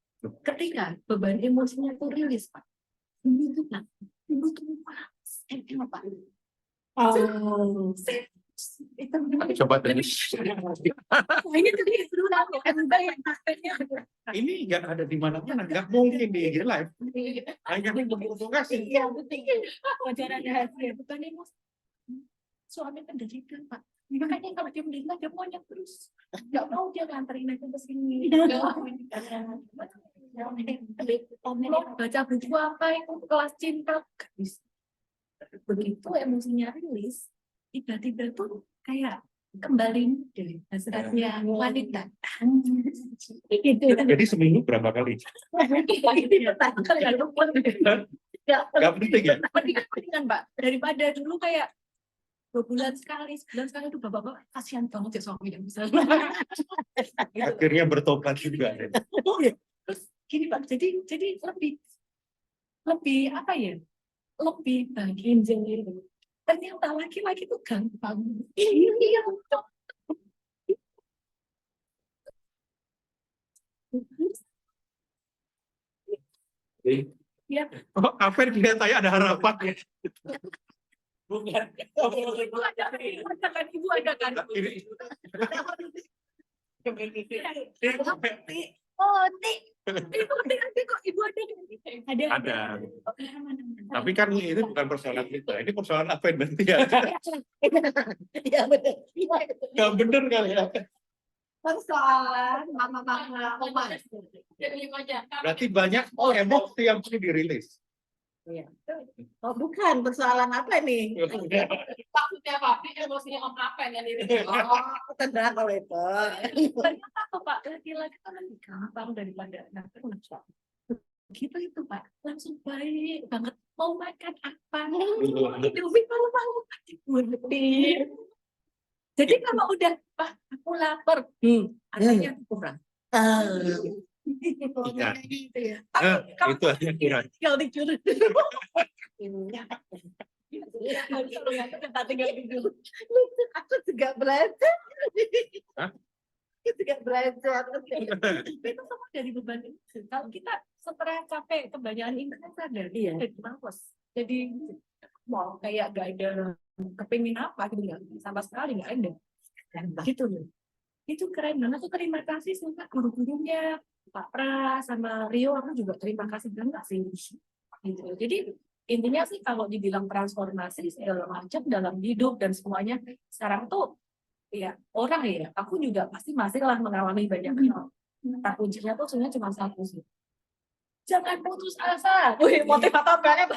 Ketika beban emosinya itu rilis Pak, itu Pak, itu tuh Pak, Pak. Oh. Itu Coba Dennis. ini tadi berulang ya, yang prakteknya. Ini nggak ada di mana-mana, nggak mungkin di live. Hanya memprovokasi. Iya betul. Wajaran rahasia bukan emosi. Suami pendidikan Pak. Makanya kalau dia meninggal dia maunya terus. Nggak mau dia nganterin aku ke sini. Mau baca buku apa itu kelas cinta. Nggak bisa. Begitu emosinya rilis, tiba-tiba tuh kayak kembali muda, hasratnya wanita. Gitu. Jadi seminggu berapa kali? Iya, nggak lupa. Gak penting ya? Mendingan Mbak, daripada dulu kayak 2 bulan sekali, sebulan sekali itu bapak-bapak kasihan banget ya suami yang bisa. Akhirnya bertobat juga. Terus gini Pak, jadi lebih apa ya? Lebih bagian jadi ternyata laki-laki itu gampang. Iya, betul. Ya, Oh, apa yang kelihatannya ada harapan ya? Bukan. ibu ada kan, ibu ada kan. Ini Oh, Tik. Ibu ada kan? ada. Tapi kan ini bukan persoalan kita. Ini persoalan apa yang nanti ya? Iya benar. Gak bener kali ya. Persoalan mama-mama, oma. Berarti banyak emosi yang perlu dirilis. Oh bukan, persoalan apa nih? Takutnya Pak, ini emosinya om apa yang ini? Oh, tenang kalau itu. Ternyata apa Pak, laki-laki kan lebih gampang daripada anak perempuan. Gitu itu Pak, langsung baik banget. Mau makan apa? Hidupin malu-malu. Jadi kalau udah, Pak, aku lapar. Adanya kurang. Iya. Gitu ya. Itu hanya kurang. Tinggal tidur. Tinggal tidur. Aku juga belajar. Hah? Aku juga belajar. Itu semua dari beban itu. Kalau kita setelah capek kebanyakan internet sadar, Iya. jadi males. Jadi mau kayak gak ada kepingin apa gitu nggak sama sekali nggak ada. Gitu loh. Itu keren banget. Aku terima kasih sama guru-gurunya Pak Pras sama Rio. Aku juga terima kasih banget sih. Gitu. Jadi intinya sih kalau dibilang transformasi segala macam dalam hidup dan semuanya sekarang tuh ya orang ya. Aku juga pasti masih lah mengalami banyak hal. Tak kuncinya tuh sebenarnya cuma satu sih. Jangan putus asa. Wih, motivator banget.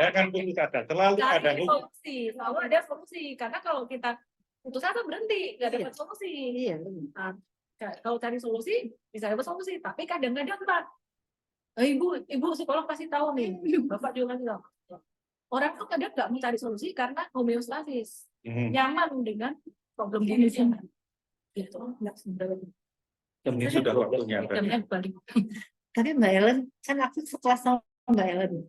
Jangan putus asa. Selalu ada Cari solusi. Selalu ada solusi. Karena kalau kita putus asa berhenti, nggak dapat solusi. Iya. Nah, kalau cari solusi bisa dapat solusi. Tapi kadang-kadang Pak, ibu psikolog pasti tahu nih. Bapak juga kasih tahu. Orang tuh kadang nggak mencari solusi karena homeostasis. Nyaman dengan problem dirinya. Gitu. Nggak sebenarnya. Ini sudah waktunya. Jamnya balik. Tapi Mbak Ellen, kan aku sekelas sama Mbak Ellen.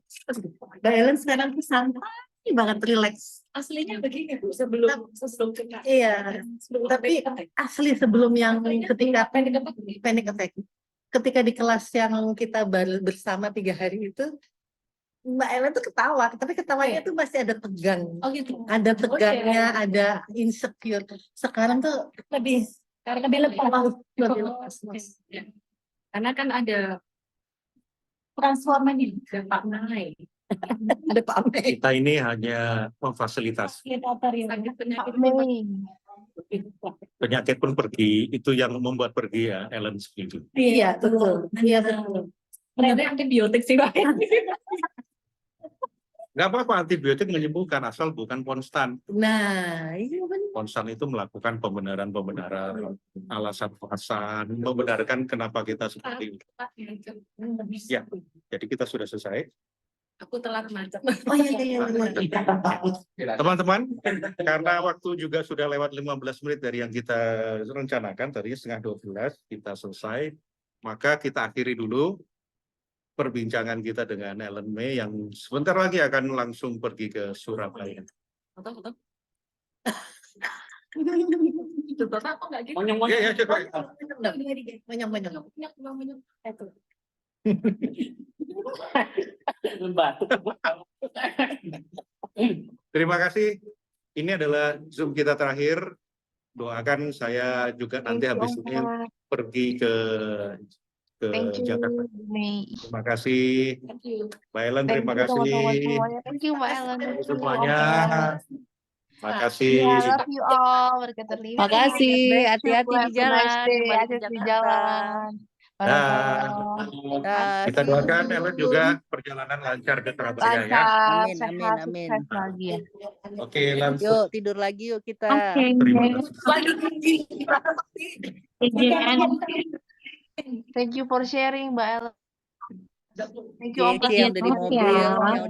Mbak Ellen sekarang tuh santai banget, relax. Aslinya begini Bu, sebelum kita. Iya. Sebelum Tapi asli sebelum yang ketika panic attack. Ketika di kelas yang kita baru bersama 3 hari itu, Mbak Ellen tuh ketawa, tapi ketawanya tuh masih ada tegang. Oh gitu. Ada tegangnya, ada insecure. Sekarang tuh Lebih karena lebih lepas. lebih lepas, Mas. Ya. Karena kan ada transformasi dan Pak Nai. Ada Pak Ame. Kita ini hanya memfasilitasi. Sakit penyakit Mei. Penyakit pun pergi, itu yang membuat pergi ya Ellen segitu. Iya, betul. Iya, betul. ternyata antibiotik sih Pak. Nggak apa-apa, antibiotik menyembuhkan asal bukan konstan. Nah, iya benar. Konstan itu melakukan pembenaran-pembenaran, alasan-alasan, membenarkan kenapa kita seperti itu. Ya. Jadi kita sudah selesai. Aku telat macet. Oh iya. Teman-teman, karena waktu juga sudah lewat 15 menit dari yang kita rencanakan, tadi 11:30 kita selesai, maka kita akhiri dulu perbincangan kita dengan Ellen May yang sebentar lagi akan langsung pergi ke Surabaya. Betul. Bapak kok nggak gitu? Iya, ya, coba. Monyong. Terima kasih. Ini adalah Zoom kita terakhir. Doakan saya juga nanti habis ini pergi ke Thank you, Jakarta. Mei. Terima kasih. Thank you. Mbak Ellen, Thank terima you kasih. teman-teman semuanya. Thank you Mbak Ellen. Semuanya. Terima kasih. I love you all. Berkat terlibat. Makasih, hati-hati di Have a nice jalan, day. kembali ke Hati-hati di Jakarta. jalan. Waalaikumsalam. Dah, Kita see doakan you. Ellen juga perjalanan lancar ke Surabaya ya. Lancar, Amin, sehat, amin, amin. sukses lagi ya. Oke, langsung. Yuk, tidur lagi yuk kita. Oke. Terima kasih. Izin. Thank you for sharing, Mbak Ellen. Thank you Om Cie yang udah di Makasih mobil, ya. yang